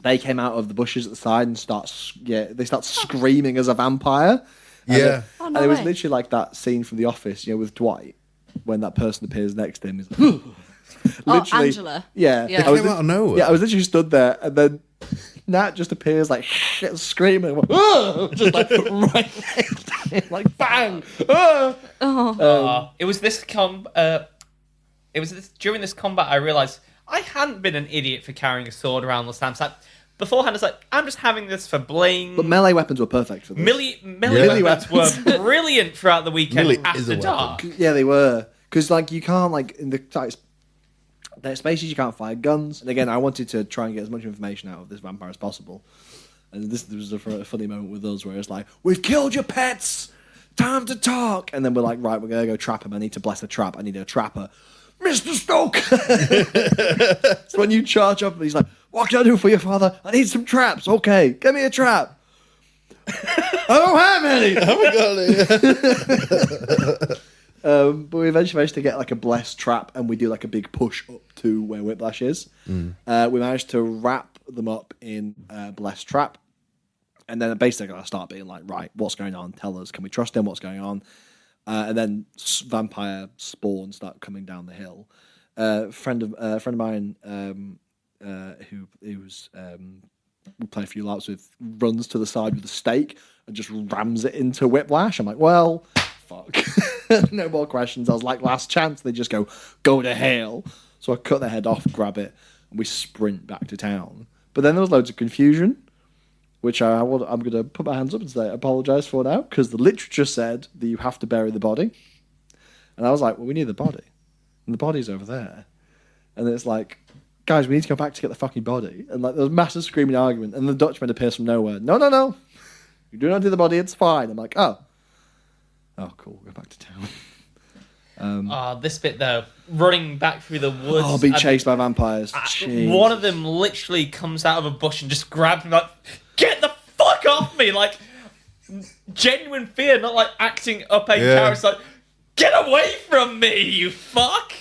They came out of the bushes at the side and start screaming as a vampire. Yeah. And it was literally like that scene from The Office, with Dwight, when that person appears next to him. He's like, literally, Angela. Yeah. Yeah. I was Came out of nowhere. Yeah, I was literally stood there, and then Nat just appears like screaming, just like right next to him, like bang. It was this during this combat I realised I hadn't been an idiot for carrying a sword around last time. So beforehand, I was like, I'm just having this for bling. But melee weapons were perfect for this. Melee weapons were brilliant throughout the weekend Melee is a after weapon. dark. Yeah, they were. Because, like, you can't, like, in the there's spaces you can't fire guns. And again, I wanted to try and get as much information out of this vampire as possible. And this was a funny moment with us where it's like, we've killed your pets! Time to talk! And then we're like, right, we're going to go trap him. I need to bless a trap. I need a trapper. Mr. Stoke! So when you charge up, he's like, what can I do for you, father? I need some traps. Okay, give me a trap. I don't have any! But we eventually managed to get like a blessed trap, and we do like a big push up to where Whiplash is. We managed to wrap them up in blessed trap, and then basically I start being like, right, what's going on? Tell us, can we trust him? What's going on? And then vampire spawns start coming down the hill. Friend of mine who's we play a few laps with, runs to the side with a stake and just rams it into Whiplash. I'm like, well, fuck. No more questions. I was like, last chance. They just go to hell. So I cut their head off, grab it, and we sprint back to town. But then there was loads of confusion, which I'm going to put my hands up and say, apologise for now, because the literature said that you have to bury the body. And I was like, well, we need the body. And the body's over there. And it's like, guys, we need to go back to get the fucking body. And like, there was massive screaming argument. And the Dutchman appears from nowhere. No. You do not do the body, it's fine. I'm like, oh, cool, go back to town. This bit though, running back through the woods. Oh, being chased by vampires. One of them literally comes out of a bush and just grabs me like, get the fuck off me! Like, genuine fear, not like acting up a character. Like, get away from me, you fuck!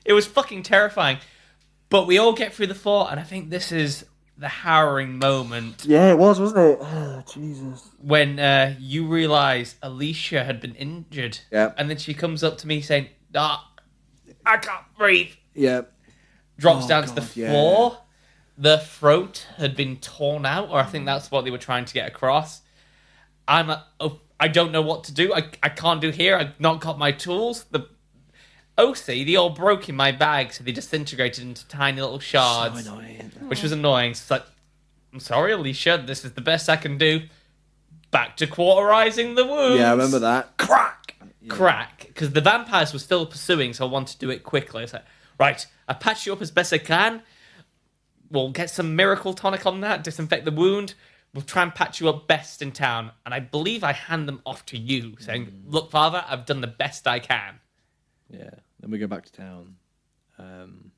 It was fucking terrifying. But we all get through the fort, and I think this is the harrowing moment. Yeah, it was, wasn't it? Oh, Jesus. When you realise Alicia had been injured. Yeah. And then she comes up to me saying, I can't breathe. Yeah. Drops down to the God, floor. Yeah. The throat had been torn out, or I think that's what they were trying to get across. I'm like, oh, I don't know what to do. I can't do here. I've not got my tools. The OC, they all broke in my bag, so they disintegrated into tiny little shards. So annoying. Which was annoying. So it's like, I'm sorry, Alicia, this is the best I can do. Back to cauterizing the wounds. Yeah, I remember that. Crack! Yeah. Crack. Because the vampires were still pursuing, so I wanted to do it quickly. It's like, right, I patch you up as best I can. We'll get some miracle tonic on that, disinfect the wound. We'll try and patch you up best in town. And I believe I hand them off to you, saying, look, father, I've done the best I can. Yeah. Then we go back to town. And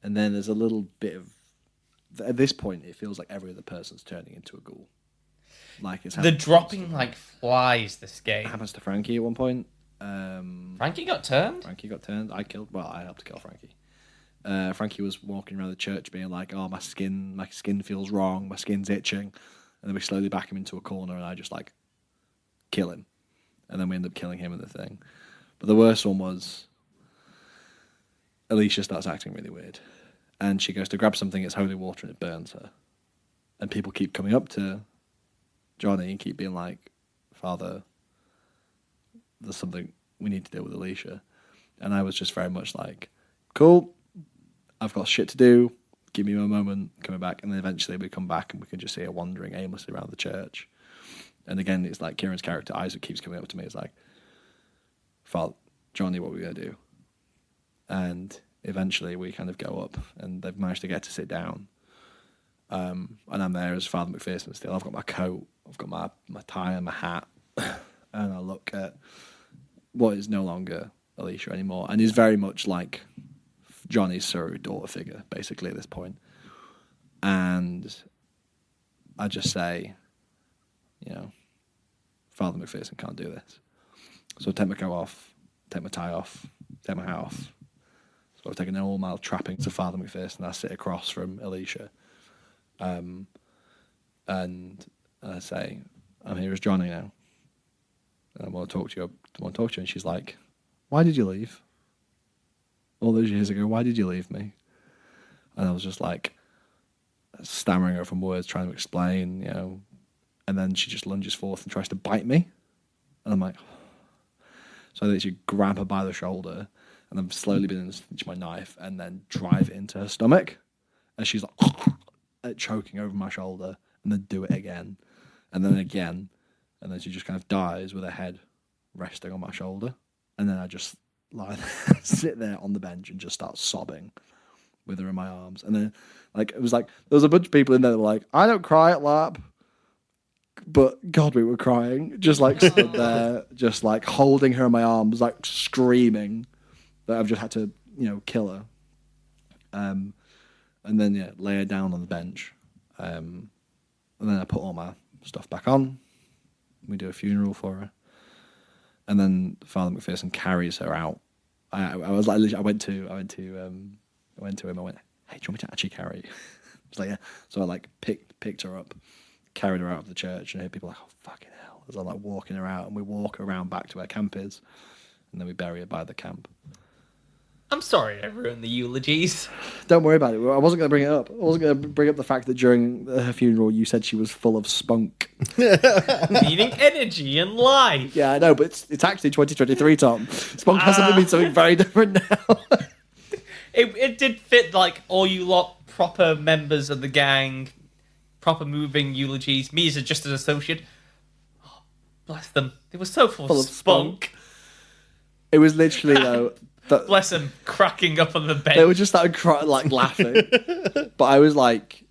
then there's a little bit of... At this point, it feels like every other person's turning into a ghoul. Like it's The dropping like flies. This game happens to Frankie at one point. Frankie got turned. Frankie got turned. I helped to kill Frankie. Frankie was walking around the church being like, "Oh, my skin feels wrong. My skin's itching," and then we slowly back him into a corner, and I just like kill him, and then we end up killing him in the thing. But the worst one was Alicia starts acting really weird, and she goes to grab something. It's holy water, and it burns her. And people keep coming up to Johnny and keep being like, "Father, there's something we need to deal with Alicia." And I was just very much like, "Cool, I've got shit to do. Give me a moment, coming back." And then eventually we come back and we can just see her wandering aimlessly around the church. And again, it's like Kieran's character, Isaac, keeps coming up to me. It's like, "Father, Johnny, what are we going to do?" And eventually we kind of go up and they've managed to get to sit down. And I'm there as Father McPherson still. I've got my coat, I've got my tie and my hat. And I look at what is no longer Alicia anymore. And is very much like Johnny's surrogate daughter figure, basically, at this point. And I just say, Father McPherson can't do this. So I take my coat off, take my tie off, take my hat off. So I've taken all my trappings to Father McPherson. I sit across from Alicia. And I say, "I'm here as Johnny now. And I want to talk to you. And she's like, "Why did you leave? All those years ago, why did you leave me?" And I was just like, stammering over from words, trying to explain, And then she just lunges forth and tries to bite me. And I'm like, so I literally grab her by the shoulder and then slowly begin to pinch my knife and then drive it into her stomach. And she's like, choking over my shoulder, and then do it again. And then again. And then she just kind of dies with her head resting on my shoulder. And then I just sit there on the bench and just start sobbing with her in my arms. And then, it was like, there was a bunch of people in there that were like, "I don't cry at LARP." But God, we were crying. Just stood there, just holding her in my arms, screaming that I've just had to, kill her. And then, lay her down on the bench. And then I put all my stuff back on. We do a funeral for her. And then Father McPherson carries her out. I was like, I went to him. I went, "Hey, do you want me to actually carry you?" I was like, "Yeah." So I picked her up, carried her out of the church, and I hear people like, "Oh, fucking hell!" As I'm walking her out, and we walk around back to where camp is, and then we bury her by the camp. I'm sorry I ruined the eulogies. Don't worry about it. I wasn't going to bring it up. I wasn't going to bring up the fact that during her funeral you said she was full of spunk. Meaning energy and life. Yeah, I know, but it's actually 2023, Tom. Spunk has to mean something very different now. It did fit all you lot proper members of the gang, proper moving eulogies. Me as just an associate. Oh, bless them. They were so full of spunk. It was literally though. Bless them, cracking up on the bench. They were just started crying, laughing. But I was like,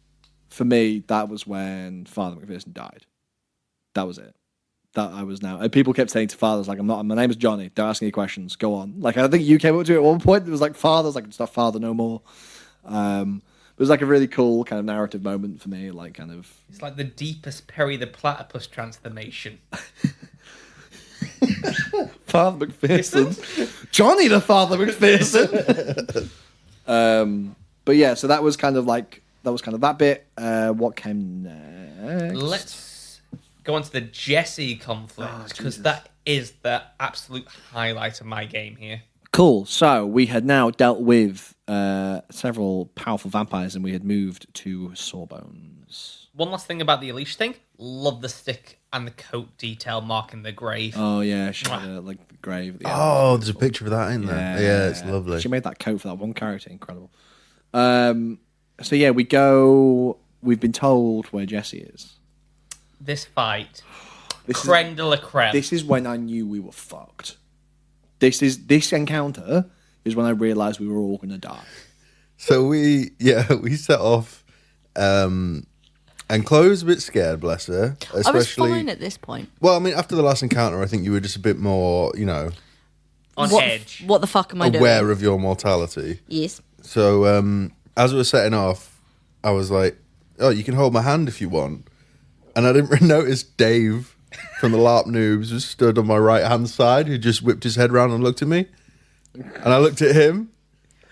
for me, that was when Father McPherson died. That was it. That I was now. And people kept saying to fathers, my name is Johnny. Don't ask any questions. Go on. I think you came up to it at one point. It was father. I was like, it's not father no more. It was a really cool kind of narrative moment for me. It's like the deepest Perry the Platypus transformation. Father McPherson. Johnny the Father McPherson. But yeah, so that was kind of that bit. What came next? Let's go on to the Jesse conflict, because that is the absolute highlight of my game here. Cool. So we had now dealt with several powerful vampires, and we had moved to Sawbones. One last thing about the Alicia thing. Love the stick and the coat detail marking the grave. Oh yeah, she had the grave at the end. Oh, there's a picture of that in there. Yeah, it's lovely. She made that coat for that one character. Incredible. So yeah, we've been told where Jesse is. This fight. Creme de la creme. This is when I knew we were fucked. This encounter is when I realised we were all going to die. So we set off, and Chloe's a bit scared, bless her. Especially, I was fine at this point. Well, I mean, after the last encounter, I think you were just a bit more, on edge. What the fuck am I doing? Aware of your mortality. Yes. So as we were setting off, I was like, "Oh, you can hold my hand if you want." and I didn't notice Dave from the LARP Noobs was stood on my right-hand side, who just whipped his head around and looked at me. And I looked at him.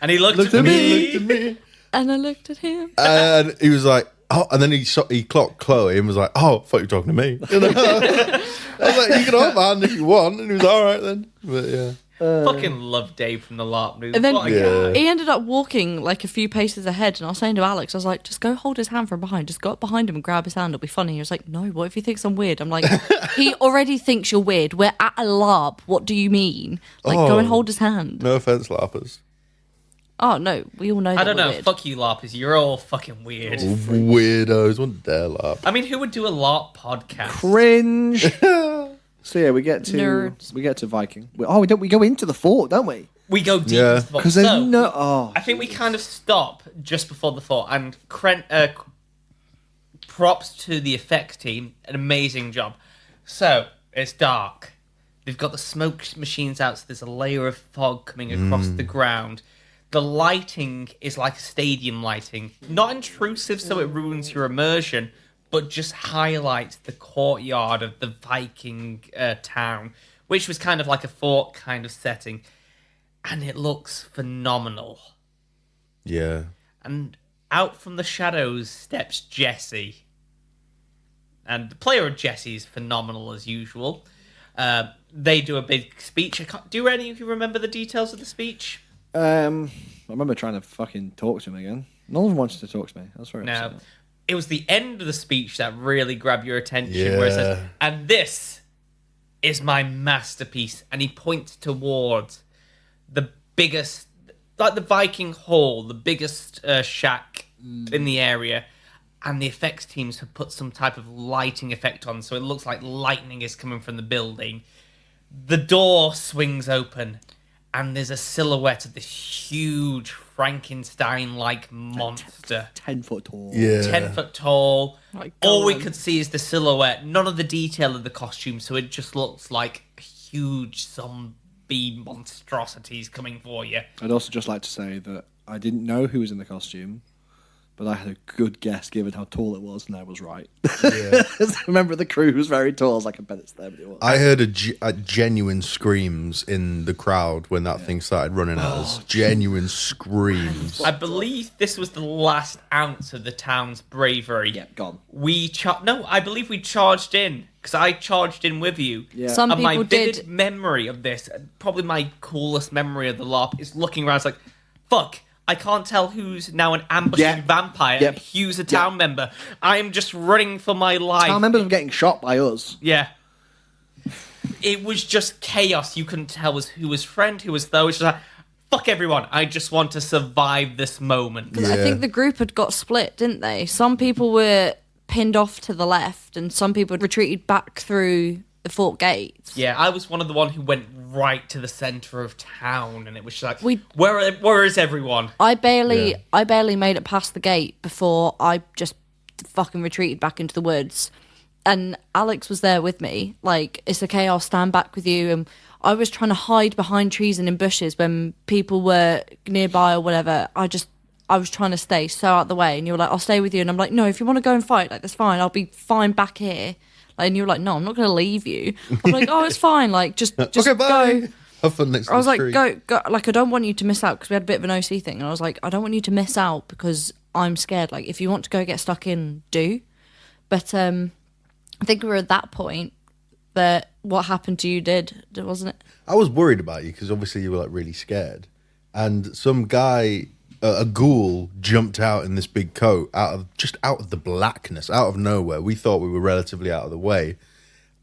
And he looked at me. And I looked at him. And he was like, oh, and then he clocked Chloe and was like, oh, I thought you were talking to me. You know? I was like, you can hold my hand if you want. And he was all right then. But yeah. Fucking love Dave from the LARP News. And then What a guy. he ended up walking like a few paces ahead, and I was saying to Alex, I was like, just go hold his hand from behind. Just go up behind him and grab his hand. It'll be funny. He was like, no, what if he thinks I'm weird? I'm like, he already thinks you're weird. We're at a LARP. What do you mean? Like, go and hold his hand. No offense, LARPers. Oh, no, we all know that I don't know. weird. Fuck you, LARPers. You're all fucking weird. Weirdos. Wouldn't dare LARP. I mean, who would do a LARP podcast? Cringe. So yeah, we get to Nerds. Viking. We go into the fort, don't we? We go deep Yeah. into the Because book. there's So, no. Oh, I think we kind of stop just before the fort, and props to the effects team, an amazing job. So it's dark. They've got the smoke machines out, so there's a layer of fog coming across the ground. The lighting is like stadium lighting, not intrusive, so it ruins your immersion, but just highlights the courtyard of the Viking town, which was kind of like a fort kind of setting. And it looks phenomenal. Yeah. And out from the shadows steps Jesse. And the player of Jesse is phenomenal as usual. They do a big speech. Do any of you remember the details of the speech? I remember trying to fucking talk to him again. No one wanted to talk to me. That's very No. upsetting. It was the end of the speech that really grabbed your attention, Yeah. where it says, and this is my masterpiece. And he points towards the biggest, like the Viking Hall, the biggest shack in the area. And the effects teams have put some type of lighting effect on, so it looks like lightning is coming from the building. The door swings open, and there's a silhouette of this huge Frankenstein-like monster. 10-foot tall. Yeah. 10 foot tall. Like, All we God. could see is the silhouette, none of the detail of the costume, so it just looks like huge zombie monstrosities coming for you. I'd also just like to say that I didn't know who was in the costume, but I had a good guess given how tall it was, and I was right. Yeah. I remember the crew was very tall. I was like, I bet it's them. But it was. I heard a genuine screams in the crowd when that thing started running at us. Genuine screams. I believe this was the last ounce of the town's bravery. Yep, gone. I believe we charged in, because I charged in with you. Yeah. Some And my people vivid did. memory of this, probably my coolest memory of the LARP, is looking around. It's like, fuck, I can't tell who's now an ambushing Yeah. vampire. Yep. Who's a town member. I am just running for my life. I remember them getting shot by us. Yeah. It was just chaos. You couldn't tell who was friend, who was foe. It's just like, fuck everyone. I just want to survive this moment. I Yeah. think the group had got split, didn't they? Some people were pinned off to the left, and some people retreated back through the fort gates. Yeah, I was one of the one who went right to the center of town, and it was just like, We- where is everyone? I barely made it past the gate before I just fucking retreated back into the woods. And Alex was there with me. Like, it's okay, I'll stand back with you. And I was trying to hide behind trees and in bushes when people were nearby or whatever. I was trying to stay so out the way. And you were like, I'll stay with you. And I'm like, no, if you want to go and fight, like, that's fine. I'll be fine back here. Like, and you were like, no, I'm not going to leave you. I'm like, oh, it's fine. Like, just Okay, bye. go. Have fun next to I was the like, tree. go. Like, I don't want you to miss out, because we had a bit of an OC thing. And I was like, I don't want you to miss out because I'm scared. Like, if you want to go get stuck in, do. But I think we were at that point that what happened to you did, wasn't it? I was worried about you because obviously you were like really scared. And some guy, a ghoul, jumped out in this big coat out of the blackness, out of nowhere. We thought we were relatively out of the way.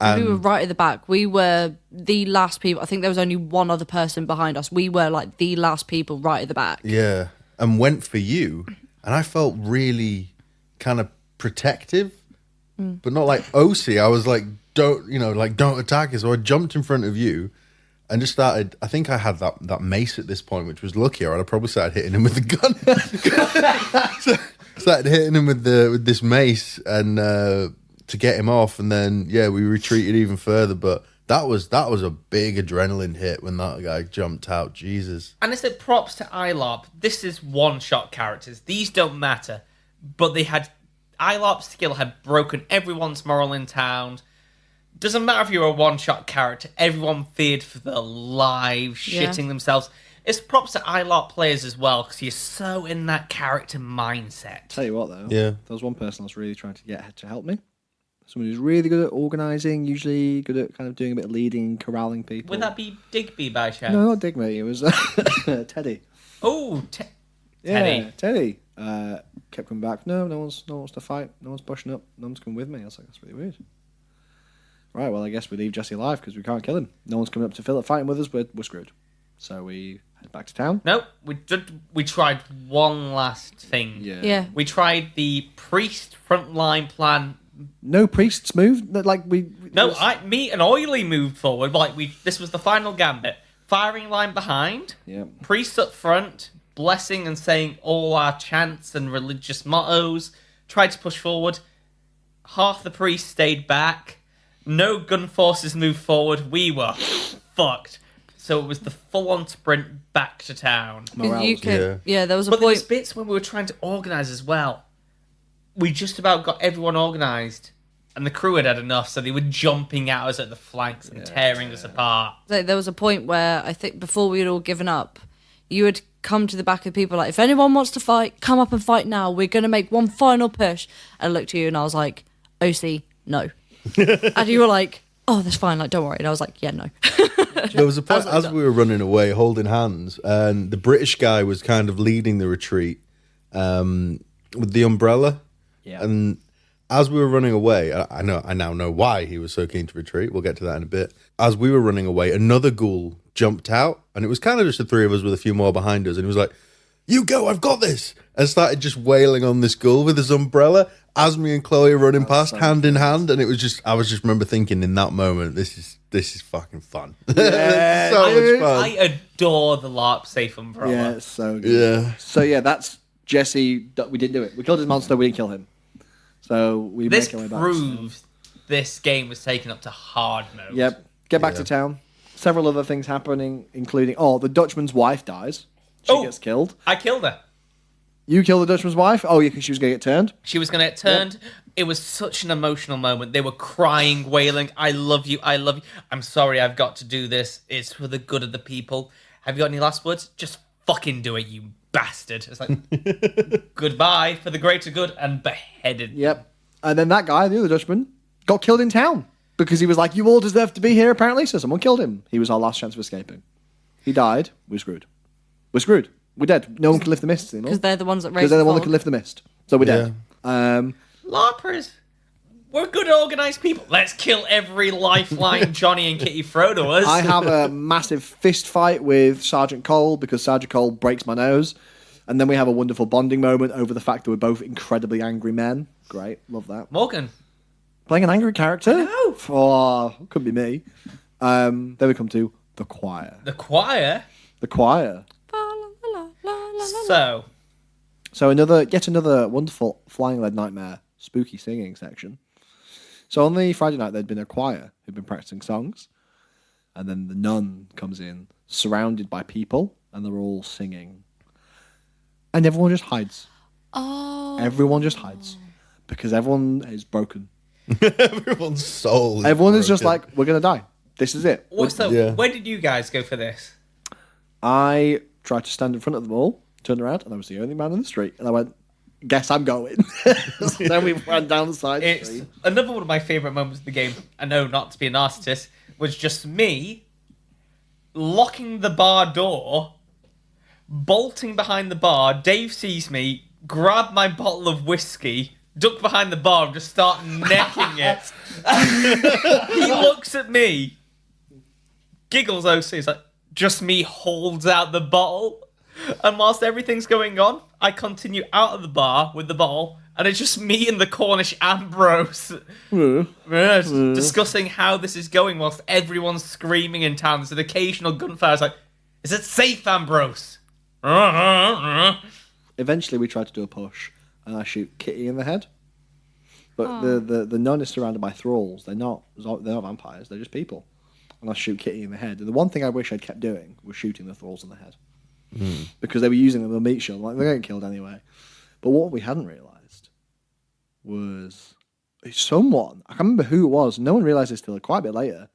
We were right at the back. We were the last people. I think there was only one other person behind us. We were like the last people right at the back. Yeah, and went for you, and I felt really kind of protective, but not like OC. I was like, don't attack us. So I jumped in front of you and just started. I think I had that mace at this point, which was lucky, or I'd have probably started hitting him with the gun. Started hitting him with this mace and to get him off, and then we retreated even further. But that was a big adrenaline hit when that guy jumped out. Jesus. And I said props to ILARP. This is one-shot characters. These don't matter. But they had ILARP's skill had broken everyone's morale in town. Doesn't matter if you're a one-shot character, everyone feared for their lives, shitting themselves. It's props to ILARP players as well, because you're so in that character mindset. Tell you what, though. Yeah. There was one person I was really trying to get to help me. Someone who's really good at organising, usually good at kind of doing a bit of leading, corralling people. Would that be Digby by chance? No, not Digby. It was Teddy. Oh, Teddy. Yeah, Teddy. Kept coming back. No one wants to fight. No one's pushing up. No one's coming with me. I was like, that's really weird. Right, well, I guess we leave Jesse alive because we can't kill him. No one's coming up to Philip fighting with us. We're screwed. So we head back to town. No, we tried one last thing. Yeah. We tried the priest frontline plan. No priests moved. Me and Oily moved forward. This was the final gambit. Firing line behind. Yeah. Priest up front, blessing and saying all our chants and religious mottos. Tried to push forward. Half the priests stayed back. No gun forces moved forward. We were fucked. So it was the full-on sprint back to town. Yeah, there was a But there was point. bits when we were trying to organise as well. We just about got everyone organised. And the crew had had enough, so they were jumping at us at the flanks and tearing us apart. There was a point where I think before we had all given up, you had come to the back of people like, if anyone wants to fight, come up and fight now. We're going to make one final push. And I looked at you and I was like, OC, no. And you were like, oh, that's fine. Like, don't worry. And I was like, yeah, no. There was a point as we were running away, holding hands, and the British guy was kind of leading the retreat with the umbrella. Yeah. And as we were running away, I now know why he was so keen to retreat. We'll get to that in a bit. As we were running away, another ghoul jumped out, and it was kind of just the three of us with a few more behind us, and he was like, "You go, I've got this," and started just wailing on this ghoul with his umbrella as me and Chloe are running past, hand in hand, and it was just, I remember thinking in that moment, this is fucking fun. Yeah, so dude. much fun. I adore the LARP safe umbrella. Yeah, it's so good. Yeah. So yeah, that's Jesse. We didn't do it. We killed his monster. We didn't kill him. So we This make our way back. proves this game was taken up to hard mode. Yep. Get back to town. Several other things happening, including the Dutchman's wife dies. She gets killed. I killed her. You killed the Dutchman's wife? Oh, yeah, because she was going to get turned. She was going to get turned. Yep. It was such an emotional moment. They were crying, wailing, I love you, I love you. I'm sorry I've got to do this. It's for the good of the people. Have you got any last words? Just fucking do it, you bastard. It's like, goodbye for the greater good, and beheaded. Yep. And then that guy, the other Dutchman, got killed in town because he was like, you all deserve to be here, apparently, so someone killed him. He was our last chance of escaping. He died. We're screwed. We're screwed. We're dead. No one can lift the mist anymore. Because they're the ones that raise Because they're the one that can lift the mist. So we're dead. LARPers, we're good organised people. Let's kill every lifeline Johnny and Kitty throw to us. I have a massive fist fight with Sergeant Cole because Sergeant Cole breaks my nose. And then we have a wonderful bonding moment over the fact that we're both incredibly angry men. Great. Love that. Morgan. Playing an angry character? No. Oh, could be me. Then we come to the choir. The choir? The choir. So Yet another wonderful flying-led nightmare, spooky singing section. So on the Friday night, there'd been a choir who'd been practicing songs. And then the nun comes in, surrounded by people, and they're all singing. And everyone just hides. Oh. Everyone just hides. Because everyone is broken. Everyone's soul. Everyone is just like, we're going to die. This is it. Where did you guys go for this? I tried to stand in front of them all, turned around, and I was the only man in the street. And I went, guess I'm going. Then we ran down the side street. Another one of my favourite moments of the game, I know not to be a narcissist, was just me locking the bar door, bolting behind the bar. Dave sees me, grab my bottle of whiskey, duck behind the bar and just start necking it. He looks at me, giggles OC, he's like, just me holds out the bottle. And whilst everything's going on, I continue out of the bar with the bottle, and it's just me and the Cornish Ambrose discussing how this is going whilst everyone's screaming in town. There's an occasional gunfire. It's like, is it safe, Ambrose? Eventually, we tried to do a push, and I shoot Kitty in the head. But the nun is surrounded by thralls. They're not vampires. They're just people. And I shoot Kitty in the head. And the one thing I wish I'd kept doing was shooting the thralls in the head. Because they were using them as a meat shield. Like, they're getting killed anyway. But what we hadn't realised was someone, I can't remember who it was, no one realised this till quite a bit later,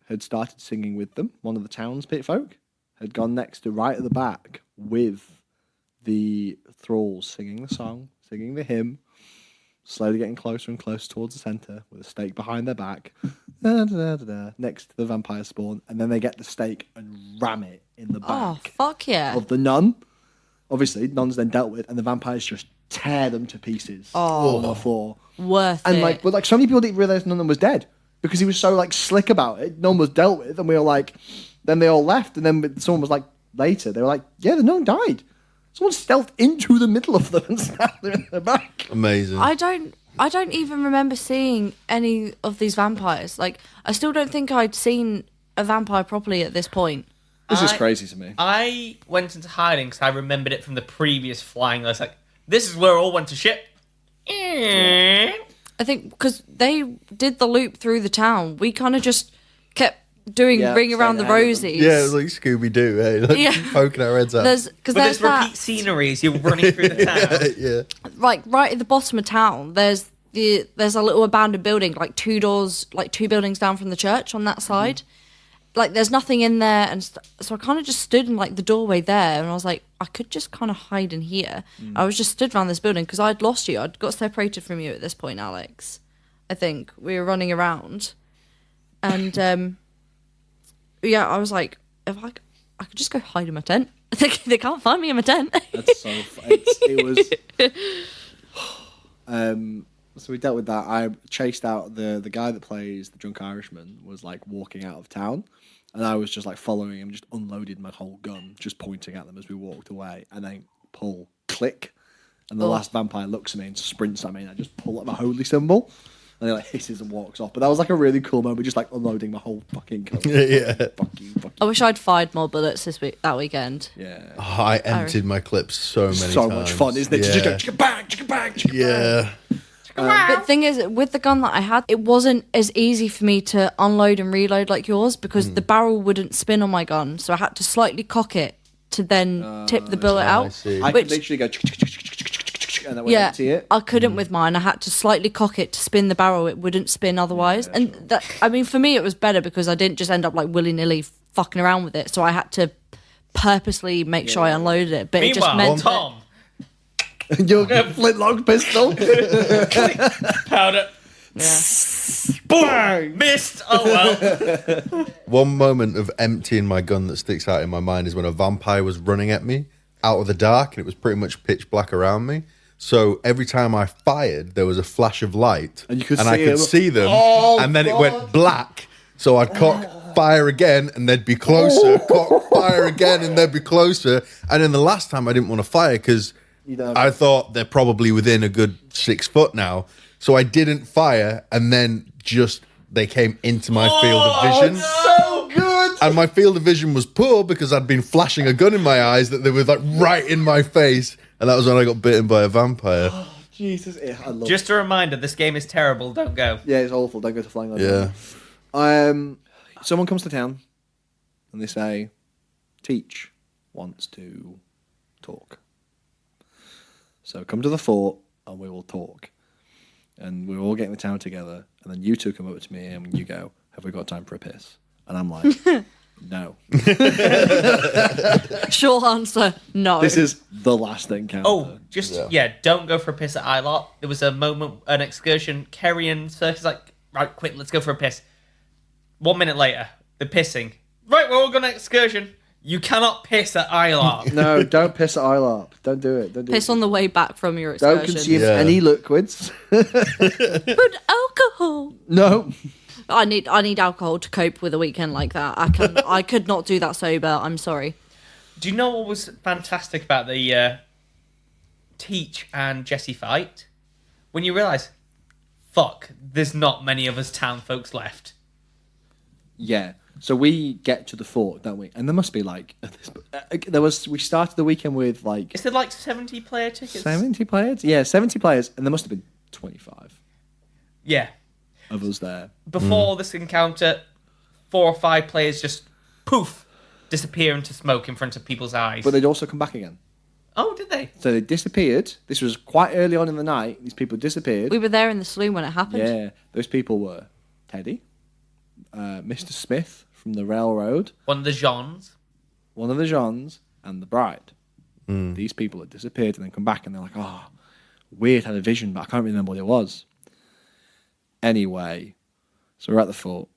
had started singing with them. One of the townspeople folk had gone next to right at the back with the thralls singing the song, singing the hymn, slowly getting closer and closer towards the centre with a stake behind their back, next to the vampire spawn, and then they get the stake and ram it in the Oh, back fuck yeah. of the nun. Obviously, nun's then dealt with, and the vampires just tear them to pieces on the floor. Worth And it. but so many people didn't realise none of them was dead because he was so like slick about it. None was dealt with, and we were like, then they all left, and then someone was like, later they were like, yeah, the nun died. Someone stealthed into the middle of them and stabbed them in the back. Amazing. I don't even remember seeing any of these vampires. Like, I still don't think I'd seen a vampire properly at this point. This is crazy to me. I went into hiding because I remembered it from the previous flying. I was like, this is where it all went to shit. I think because they did the loop through the town, we kind of just kept doing Ring Around the Rosies. Yeah, it was like Scooby Doo, hey? Like Yeah. poking our heads out. There's But there's repeat scenery as you're running through the town. Yeah. like right at the bottom of town. There's a little abandoned building, like two buildings down from the church on that side. Like there's nothing in there, and so I kind of just stood in like the doorway there, and I was like, I could just kind of hide in here. I was just stood around this building because I'd lost you. I'd got separated from you at this point, Alex. I think we were running around, and yeah, I was like, if I could just go hide in my tent. They can't find me in my tent. That's so it was. So we dealt with that. I chased out the guy that plays the drunk Irishman was like walking out of town, and I was just like following him, just unloaded my whole gun, just pointing at them as we walked away, and then pull, click, and the last vampire looks at me and sprints at me, and I just pull up my holy symbol, and he like hisses and walks off. But that was like a really cool moment, just like unloading my whole fucking gun. Yeah. Fuck you. I wish I'd fired more bullets that weekend. Yeah. Oh, I emptied my clips so many times. So much fun, isn't it? To just go Yeah. chicka bang, chicka bang, chicka bang. Yeah. But the thing is, with the gun that I had, it wasn't as easy for me to unload and reload like yours because the barrel wouldn't spin on my gun, so I had to slightly cock it to then tip the bullet I out. see. I Which- could literally go and then when I Yeah, empty it. I couldn't with mine. I had to slightly cock it to spin the barrel. It wouldn't spin otherwise. And that, I mean, for me, it was better because I didn't just end up like willy-nilly fucking around with it. So I had to purposely make sure I unloaded it. But it just Meanwhile, meant that, Tom, Your flintlock pistol. powder, yeah. Bang! missed. Oh well. One moment of emptying my gun that sticks out in my mind is when a vampire was running at me out of the dark and it was pretty much pitch black around me. So every time I fired, there was a flash of light And you could I see could him. see them. Oh, and then it God. went black. So I'd cock, fire again, and they'd be closer. Cock, fire again, and they'd be closer. And then the last time I didn't want to fire because I thought they're probably within a good 6 foot now. So I didn't fire, and then just they came into my field of vision. So good. And my field of vision was poor because I'd been flashing a gun in my eyes that they were like right in my face. And that was when I got bitten by a vampire. Jesus, I love Just a reminder: this game is terrible. Don't go. Yeah, it's awful. Don't go to Flying Yeah. Someone comes to town and they say, Teach wants to talk. So come to the fort and we will talk. And we're all getting the town together. And then you two come over to me and you go, have we got time for a piss? And I'm like, no. Short answer, no. This is the last encounter. Oh, don't go for a piss at ILOT. There was a moment, an excursion. Kerry and Circus like, right, quick, let's go for a piss. 1 minute later, they're pissing. Right, we're all going on an excursion. You cannot piss at ILOT. No, don't piss at ILARP. Don't do it. Don't do Piss it. on the way back from your Don't excursion. consume Yeah. any liquids. But alcohol. No. I need alcohol to cope with a weekend like that. I could not do that sober. I'm sorry. Do you know what was fantastic about the Teach and Jesse fight? When you realise, fuck, there's not many of us town folks left. Yeah. So we get to the fort, don't we? And there must be like we started the weekend with like Is there like 70 player tickets? 70 players? Yeah, 70 players, and there must have been 25 Yeah. of us there. Before this encounter, 4 or 5 players just poof disappear into smoke in front of people's eyes. But they'd also come back again. Oh, did they? So they disappeared. This was quite early on in the night. These people disappeared. We were there in the saloon when it happened. Yeah, those people were Teddy, Mr. Smith from the railroad, One of the Johns. one of the Johns, and the bride. These people had disappeared and then come back, and they're like, "Oh, weird, had a vision, but I can't remember what it was." Anyway, so we're at the fort.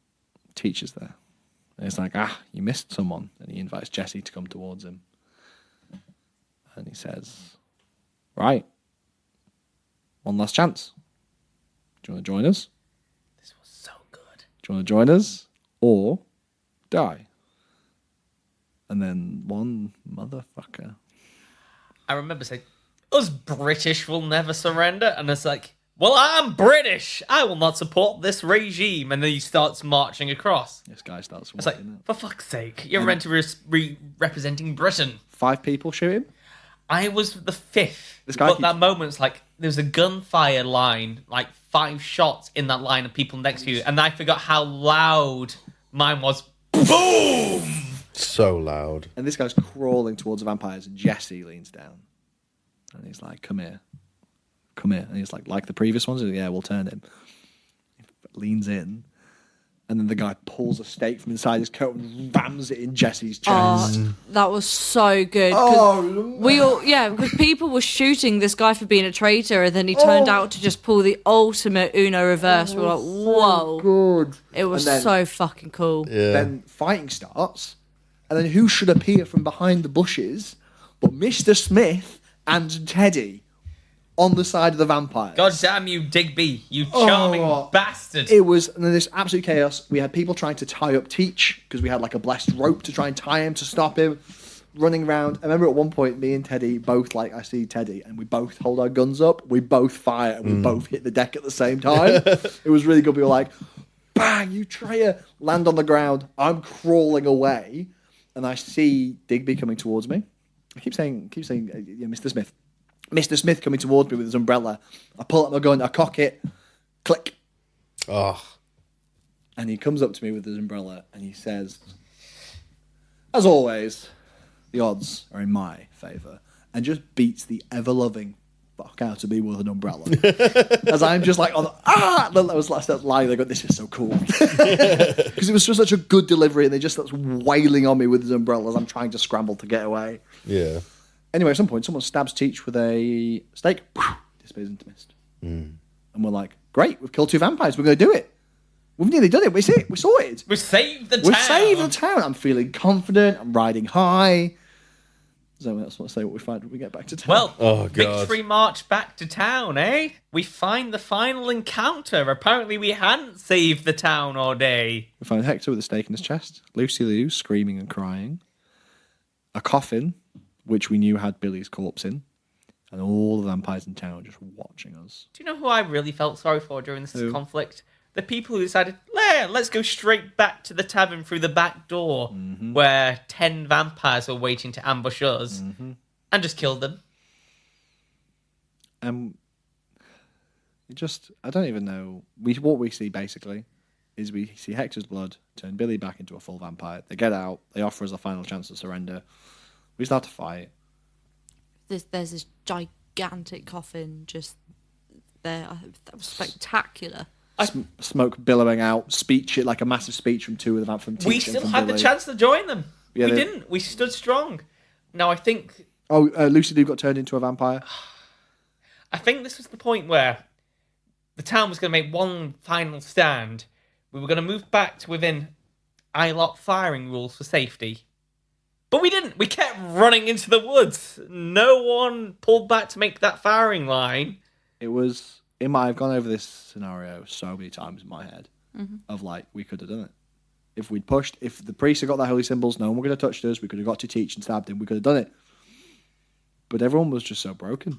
Teacher's there. And it's like, you missed someone. And he invites Jesse to come towards him. And he says, right, one last chance. Do you want to join us? This was so good. Do you want to join us or die? And then one motherfucker. I remember saying, us British will never surrender. And it's like, well, I'm British. I will not support this regime. And then he starts marching across. This guy starts It's like, walking out. for fuck's sake, you're meant to be representing Britain. 5 people shoot him. I was the 5th. This guy but keeps- that moment's like, there's a gunfire line, like 5 shots in that line of people next to you. And I forgot how loud mine was. Boom! So loud. And this guy's crawling towards the vampires, and Jesse leans down. And he's like, come here. Come here. And he's like the previous ones? Yeah, we'll turn him. He leans in. And then the guy pulls a stake from inside his coat and rams it in Jesse's chest. Oh, that was so good. Because people were shooting this guy for being a traitor, and then he turned out to just pull the ultimate Uno reverse. We're like, whoa. Good. It was And then- so fucking cool. Yeah. Then fighting starts. And then who should appear from behind the bushes but Mr. Smith and Teddy on the side of the vampires? God damn you, Digby, you charming bastard. It was, and then this absolute chaos. We had people trying to tie up Teach because we had like a blessed rope to try and tie him to stop him running around. I remember at one point, me and Teddy both I see Teddy and we both hold our guns up. We both fire and we both hit the deck at the same time. It was really good. We were like, bang, you traitor, land on the ground. I'm crawling away and I see Digby coming towards me. I keep saying, yeah, Mr. Smith. Mr. Smith coming towards me with his umbrella. I pull up my gun, I cock it, click. Oh, And he comes up to me with his umbrella and he says, as always, the odds are in my favour. And just beats the ever-loving fuck out of me with an umbrella. As I'm just like, that was last line. They go, this is so cool. Because it was just such a good delivery and they just starts wailing on me with his umbrella as I'm trying to scramble to get away. yeah. Anyway, at some point, someone stabs Teach with a stake. Disappears into mist. And we're like, great, we've killed 2 vampires. We're going to do it. We've nearly done it. We see it. We sorted. We saved the We've town. saved the town. I'm feeling confident. I'm riding high. Does anyone else want to say what we find when we get back to town? Well, Oh, God. victory march back to town, eh? We find the final encounter. Apparently we hadn't saved the town all day. we find Hector with a stake in his chest. Lucy Liu screaming and crying. A coffin, which we knew had Billy's corpse in. And all the vampires in town are just watching us. Do you know who I really felt sorry for during this Who? conflict? The people who decided, let's go straight back to the tavern through the back door where 10 vampires were waiting to ambush us and just killed them. I don't even know. What we see basically is we see Hector's blood turn Billy back into a full vampire. They get out. They offer us a final chance to surrender. We start to fight. There's this gigantic coffin just there. That was spectacular. Smoke billowing out. Speech, like a massive speech from 2 of the from Teach We and still from had the Billy. chance to join them. Yeah, we they- didn't. We stood strong. Now, I think Lucy Liu got turned into a vampire. this was the point where the town was going to make one final stand. We were going to move back to within ILOP firing rules for safety. But we didn't. We kept running into the woods. No one pulled back to make that firing line. It was I've gone over this scenario so many times in my head of like, we could have done it. If we'd pushed, if the priests had got their holy symbols, no one would have touched us. We could have got to Teach and stabbed him. We could have done it. But everyone was just so broken.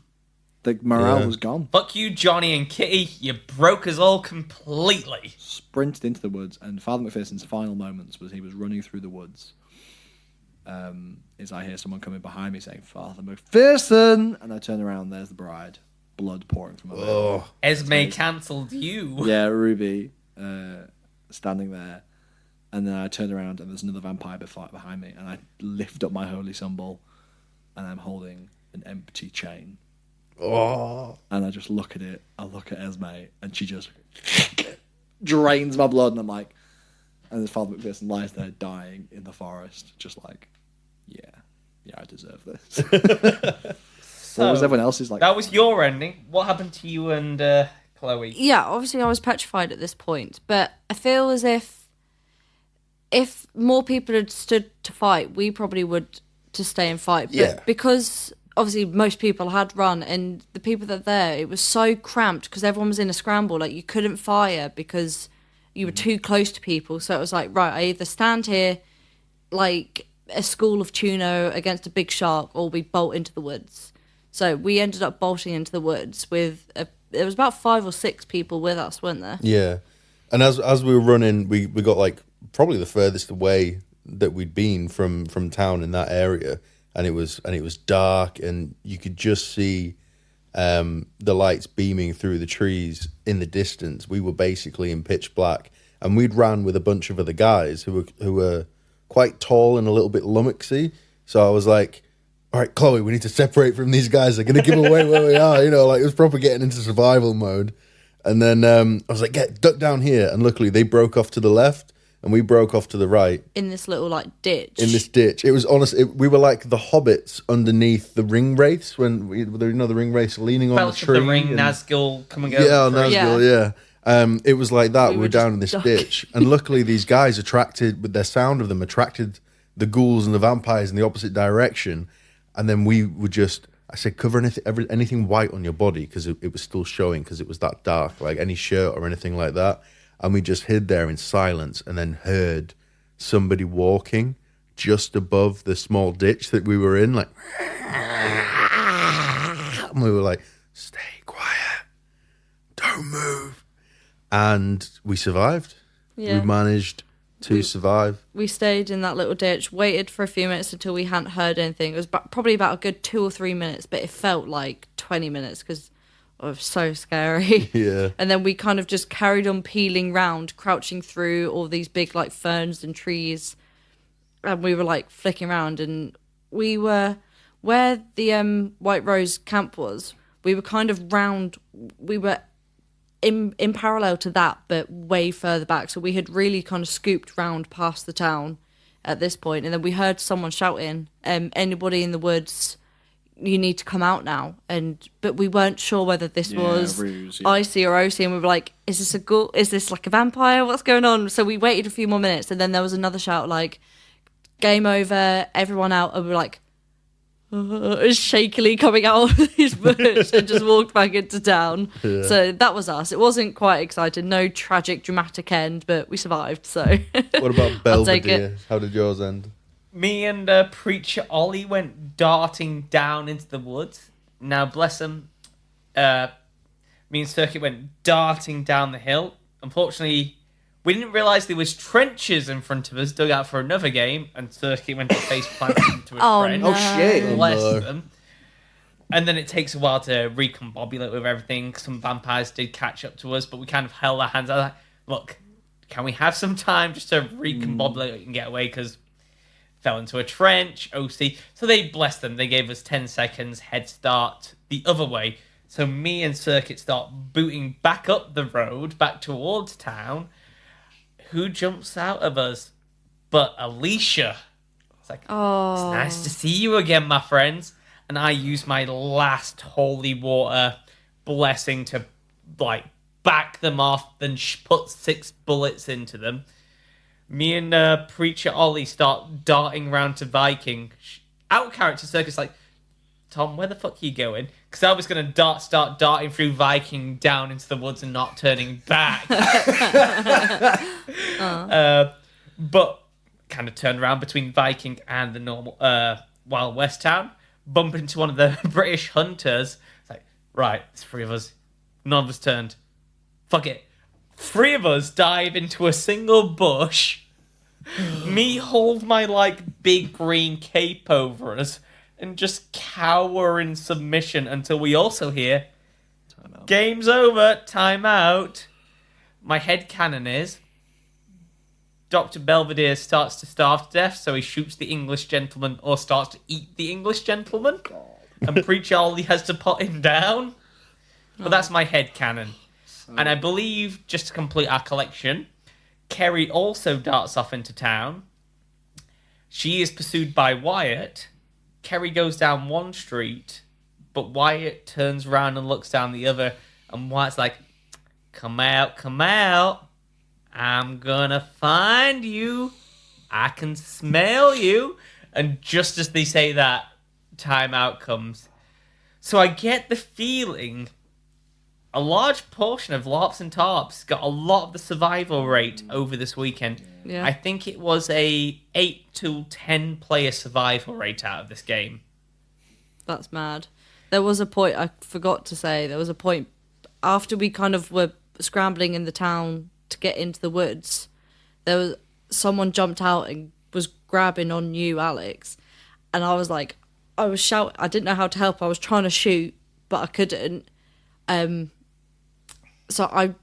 The morale was gone. Fuck you, Johnny and Kitty. You broke us all completely. Sprinted into the woods, and Father McPherson's final moments was he was running through the woods. As I hear someone coming behind me saying, Father McPherson! And I turn around, there's the bride. Blood pouring from her mouth. Oh, Esme cancelled you. Yeah, Ruby standing there. And then I turn around and there's another vampire behind me. And I lift up my holy symbol and I'm holding an empty chain. Oh. And I just look at it. I look at Esme, and she just drains my blood. And I'm like, and then Father McPherson lies there dying in the forest, just like, yeah, I deserve this. So, what was everyone else's like? That was your ending. What happened to you and Chloe? Yeah, obviously I was petrified at this point, but I feel as if more people had stood to fight, we probably would to stay and fight. But Yeah. because obviously most people had run, and the people that were there, it was so cramped because everyone was in a scramble. Like, you couldn't fire because you were too close to people. So it was like, right, I either stand here like a school of tuna against a big shark, or we bolt into the woods. So we ended up bolting into the woods with there was about 5 or 6 people with us, weren't there? Yeah. And as we were running, we got like probably the furthest away that we'd been from town in that area, and it was dark, and you could just see the lights beaming through the trees in the distance. We were basically in pitch black, and we'd ran with a bunch of other guys who were quite tall and a little bit lummoxy. So I was like, all right, Chloe, we need to separate from these guys. They're going to give away where we are. You know, like, it was proper getting into survival mode. And then I was like, duck down here. And luckily they broke off to the left and we broke off to the right. In this little, like, ditch. In this ditch. It was honestly, we were like the hobbits underneath the ring wraiths when the ring wraiths leaning on the Fellowship tree. of the Ring, and- Nazgul coming over. Yeah, the tree. Nazgul, yeah. It was like that. We We were were down in just this ducking. ditch. And luckily these guys with their sound of them, attracted the ghouls and the vampires in the opposite direction. And then we would I said, cover anything white on your body, because it was still showing, because it was that dark, like any shirt or anything like that. And we just hid there in silence, and then heard somebody walking just above the small ditch that we were in, like, and we were like, stay quiet, don't move. And we survived. Yeah. We managed to survive. We stayed in that little ditch, waited for a few minutes until we hadn't heard anything. It was probably about a good 2 or 3 minutes, but it felt like 20 minutes because it was so scary. Yeah. And then we kind of just carried on peeling round, crouching through all these big, like, ferns and trees. And we were, like, flicking around. And we were, where the White Rose camp was, we were kind of round, we were in parallel to that, but way further back. So we had really kind of scooped round past the town at this point. And then we heard someone shouting, anybody in the woods, you need to come out now. But we weren't sure whether this was ruse, yeah. icy or OC, and we were like, is this a ghoul? Is this like a vampire? What's going on? So we waited a few more minutes, and then there was another shout like, game over, everyone out. And we were like, shakily coming out of his bush, and just walked back into town. Yeah. So that was us. It wasn't quite exciting, no tragic dramatic end, but we survived. So What about I'll take Belvedere? How did yours end? Me and Preacher Ollie went darting down into the woods. Now, bless him, me and Circuit went darting down the hill. Unfortunately, we didn't realise there was trenches in front of us dug out for another game, and Circuit went to face plant into a Oh, trench. no. Oh, shit. Bless Oh, no. them. And then it takes a while to recombobulate with everything. Some vampires did catch up to us, but we kind of held our hands out like, look, can we have some time just to recombobulate and get away? Because fell into a trench, OC. So they blessed them. They gave us 10 seconds head start the other way. So me and Circuit start booting back up the road, back towards town. Who jumps out of us but Alicia? It's like, Oh. it's nice to see you again, my friends. And I use my last holy water blessing to, like, back them off, then put 6 bullets into them. Me and Preacher Ollie start darting round to Viking. Out of character, Circus like, Tom, where the fuck are you going? Because I was going to start darting through Viking down into the woods and not turning back. But kind of turned around between Viking and the normal Wild West town. Bump into one of the British hunters. It's like, right, it's 3 of us. None of us turned. Fuck it. 3 of us dive into a single bush. Me hold my, like, big green cape over us and just cower in submission until we also hear, game's over, time out. My headcanon is, Dr. Belvedere starts to starve to death, so he shoots the English gentleman or starts to eat the English gentleman. and Preacher Ollie has to put him down. But that's my headcanon. And I believe, just to complete our collection, Kerry also darts off into town. She is pursued by Wyatt. Kerry goes down one street, but Wyatt turns around and looks down the other, and Wyatt's like, come out. I'm gonna find you. I can smell you. And just as they say that, timeout comes. So I get the feeling a large portion of LARPs and TARPs got a lot of the survival rate over this weekend. Yeah. I think it was a 8 to 10 player survival rate out of this game. That's mad. There was a point, I forgot to say, there was a point after we kind of were scrambling in the town to get into the woods, there was someone jumped out and was grabbing on you, Alex. And I was like, I was shouting, I didn't know how to help. I was trying to shoot, but I couldn't. So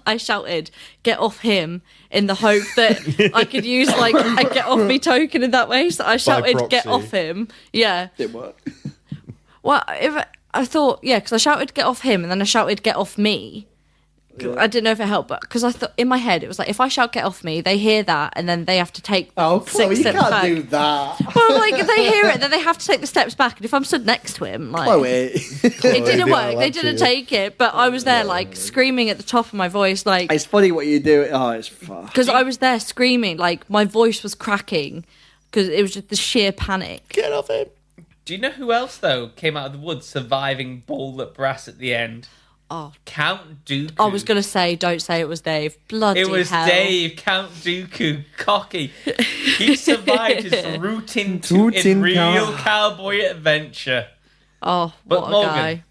I shouted, get off him, in the hope that I could use like a get off me token in that way. So I shouted, get off him. Yeah. Didn't work. Well, I thought, yeah, because I shouted, get off him, and then I shouted, get off me. Yeah. I didn't know if it helped, but because I thought in my head it was like, if I shout get off me, they hear that and then they have to take Oh, six Chloe, you steps can't back. do that. Well, like if they hear it, then they have to take the steps back. And if I'm stood next to him, like Chloe. it didn't work. They allowed didn't to. take it, but I was there like screaming at the top of my voice, like It's funny what you do. Oh, it's fun. because I was there screaming, like my voice was cracking because it was just the sheer panic. Get off him. Do you know who else, though, came out of the woods surviving Ball at Brass at the end? Oh, Count Dooku. I was gonna say, don't say it was Dave. Bloody It was hell. Dave, Count Dooku, cocky. He survived his route into Tootin' in real cow. cowboy adventure. Oh, But what a Morgan, guy.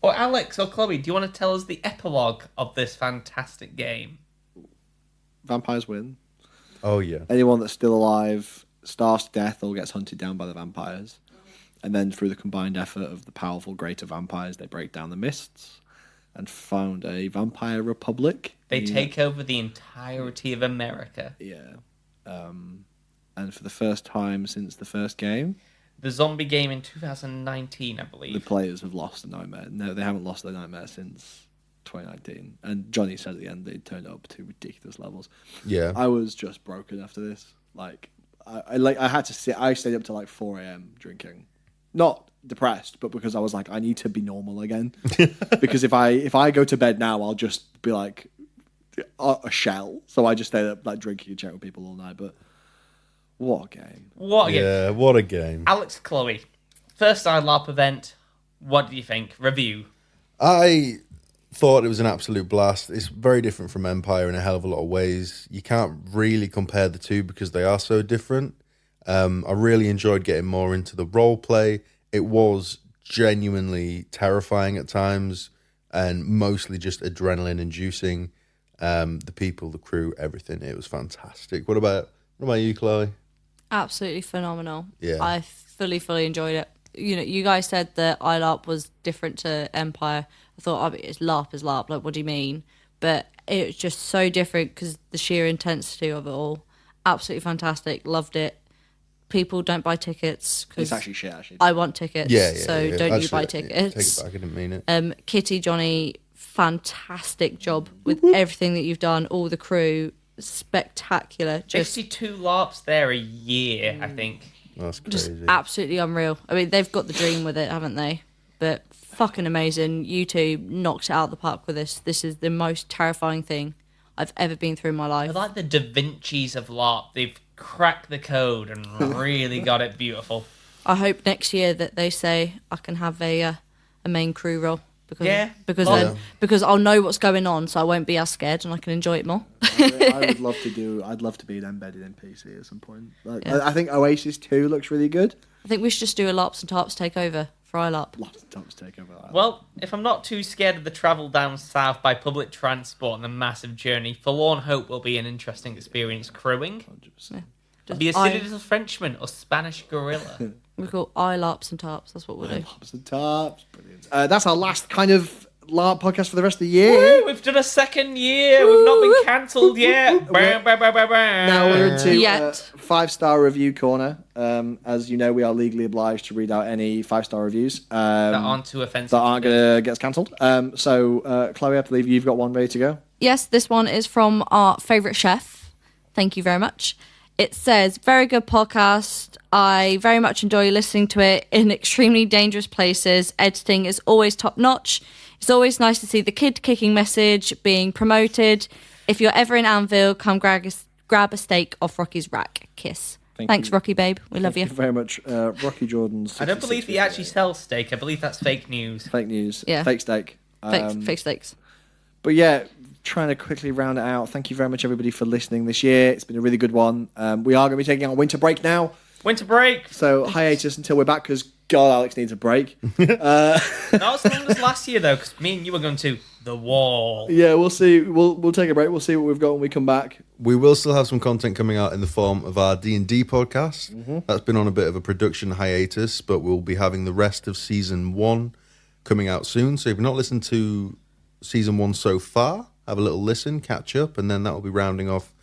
or Alex or Chloe, do you want to tell us the epilogue of this fantastic game? Vampires win. Oh, yeah. Anyone that's still alive starves to death or gets hunted down by the vampires. And then through the combined effort of the powerful greater vampires, they break down the mists and found a vampire republic. They take over the entirety of America. Yeah. And for the first time since the first game, The zombie game in 2019, I the believe. players have lost the nightmare. No, they haven't lost their nightmare since 2019. And Johnny said at the end they turned up to ridiculous levels. Yeah. I was just broken after this. Like, I had to sit. I stayed up till like 4 a.m. drinking. Not depressed, but because I was like, I need to be normal again. Because if I go to bed now, I'll just be like a shell. So I just stayed up like drinking and chatting with people all night. But what a game! What a game. Yeah, what a game. Alex, Chloe, first ILARP event. What do you think? Review. I thought it was an absolute blast. It's very different from Empire in a hell of a lot of ways. You can't really compare the two because they are so different. I really enjoyed getting more into the role play. It was genuinely terrifying at times and mostly just adrenaline inducing. The people, the crew, everything. It was fantastic. What about you, Chloe? Absolutely phenomenal. Yeah. I fully enjoyed it. You know, you guys said that ILARP was different to Empire. I thought, oh, it's LARP is LARP. Like, what do you mean? But it was just so different because the sheer intensity of it all. Absolutely fantastic. Loved it. People don't buy tickets because It's actually shit. Actually, I want tickets. Yeah. So don't Actually, you buy Take tickets? it back. I didn't mean it. Kitty, Johnny, fantastic job with everything that you've done. All the crew, spectacular. Just 52 LARPs there a year, I think. That's just crazy. absolutely unreal. I mean, they've got the dream with it, haven't they? But fucking amazing. You two knocked it out of the park with this. This is the most terrifying thing I've ever been through in my life. They're like the Da Vinci's of LARP. They've cracked the code and really got it beautiful. I hope next year that they say I can have a main crew role because Yeah. because I'll know what's going on, so I won't be as scared and I can enjoy it more. I would love to do. I'd love to be embedded in PC at some point. Like, Yeah. I think Oasis 2 looks really good. I think we should just do a LARPs and TARPs takeover for ILARP. Lots of times take over that. Well, if I'm not too scared of the travel down south by public transport and the massive journey, Forlorn Hope will be an interesting experience crewing. 100%. Just Be a silly little Frenchman or Spanish gorilla. we call ILARPs and TARPs. That's what we'll do. Pops and tops, brilliant. That's our last kind of LARP podcast for the rest of the year. Woo, we've done a second year. We've not been cancelled yet. Now we're into Yet. 5-star review corner. As you know, we are legally obliged to read out any 5-star reviews that aren't too offensive. that aren't going to get us cancelled. So, Chloe, I believe you've got one ready to go. Yes, this one is from our favourite chef. Thank you very much. It says, very good podcast. I very much enjoy listening to it in extremely dangerous places. Editing is always top notch. It's always nice to see the kid kicking message being promoted. If you're ever in Anvil, come grab a steak off Rocky's rack. Kiss. Thanks, Rocky babe. We love you. Thank you very much. Rocky Jordan's. I don't believe he actually sells steak. I believe that's fake news. Fake news. Yeah. Fake steak. Fake steaks. But yeah, trying to quickly round it out. Thank you very much, everybody, for listening this year. It's been a really good one. We are going to be taking our winter break now. Winter break. So hiatus until we're back because God, Alex needs a break. Not as long as last year, though, because me and you were going to the wall. Yeah, we'll see. We'll take a break. We'll see what we've got when we come back. We will still have some content coming out in the form of our D&D podcast. Mm-hmm. That's been on a bit of a production hiatus, but we'll be having the rest of season 1 coming out soon. So if you've not listened to season 1 so far, have a little listen, catch up, and then that will be rounding off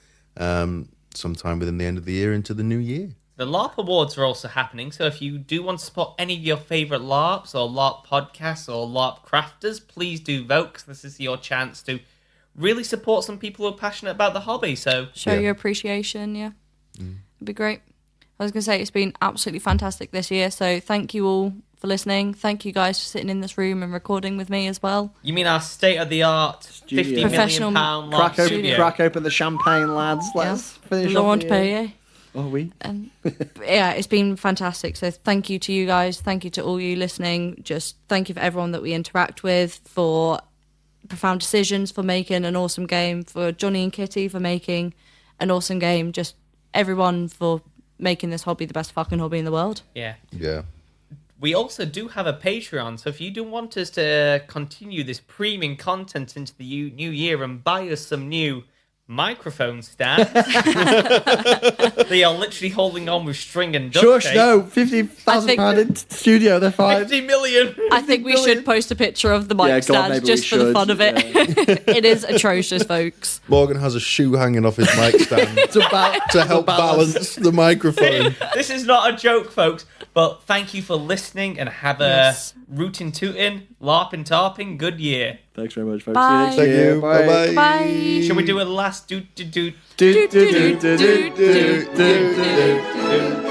sometime within the end of the year into the new year. The LARP Awards are also happening, so if you do want to support any of your favourite LARPs or LARP podcasts or LARP crafters, please do vote, because this is your chance to really support some people who are passionate about the hobby. So Show your appreciation, yeah. It'd be great. I was going to say, it's been absolutely fantastic this year, so thank you all for listening. Thank you guys for sitting in this room and recording with me as well. You mean our state-of-the-art Studio. £50 million Professional LARP studio? Crack open the champagne, lads. Let's finish off Laurent the Perrier. Oh, we? Yeah, it's been fantastic. So thank you to you guys. Thank you to all you listening. Just thank you for everyone that we interact with, for profound decisions, for making an awesome game, for Johnny and Kitty for making an awesome game. Just everyone for making this hobby the best fucking hobby in the world. Yeah. Yeah. We also do have a Patreon, so if you do want us to continue this premium content into the new year and buy us some new microphone stands, they are literally holding on with string and duct Shush, tape. no. £50,000 in studio, they're fine. 50 million! I think we should post a picture of the mic Yeah, God, stand maybe just we for the should. fun of it. It is atrocious, folks. Morgan has a shoe hanging off his mic stand to help balance the microphone. This is not a joke, folks, but thank you for listening and have a rootin' tootin', larpin' tarping good year. Thanks very much, folks. Bye. See you next year. Thank you. Bye-bye. Bye. Should we do a last doot? Do, do, do, do, do, do, do, do, do, do.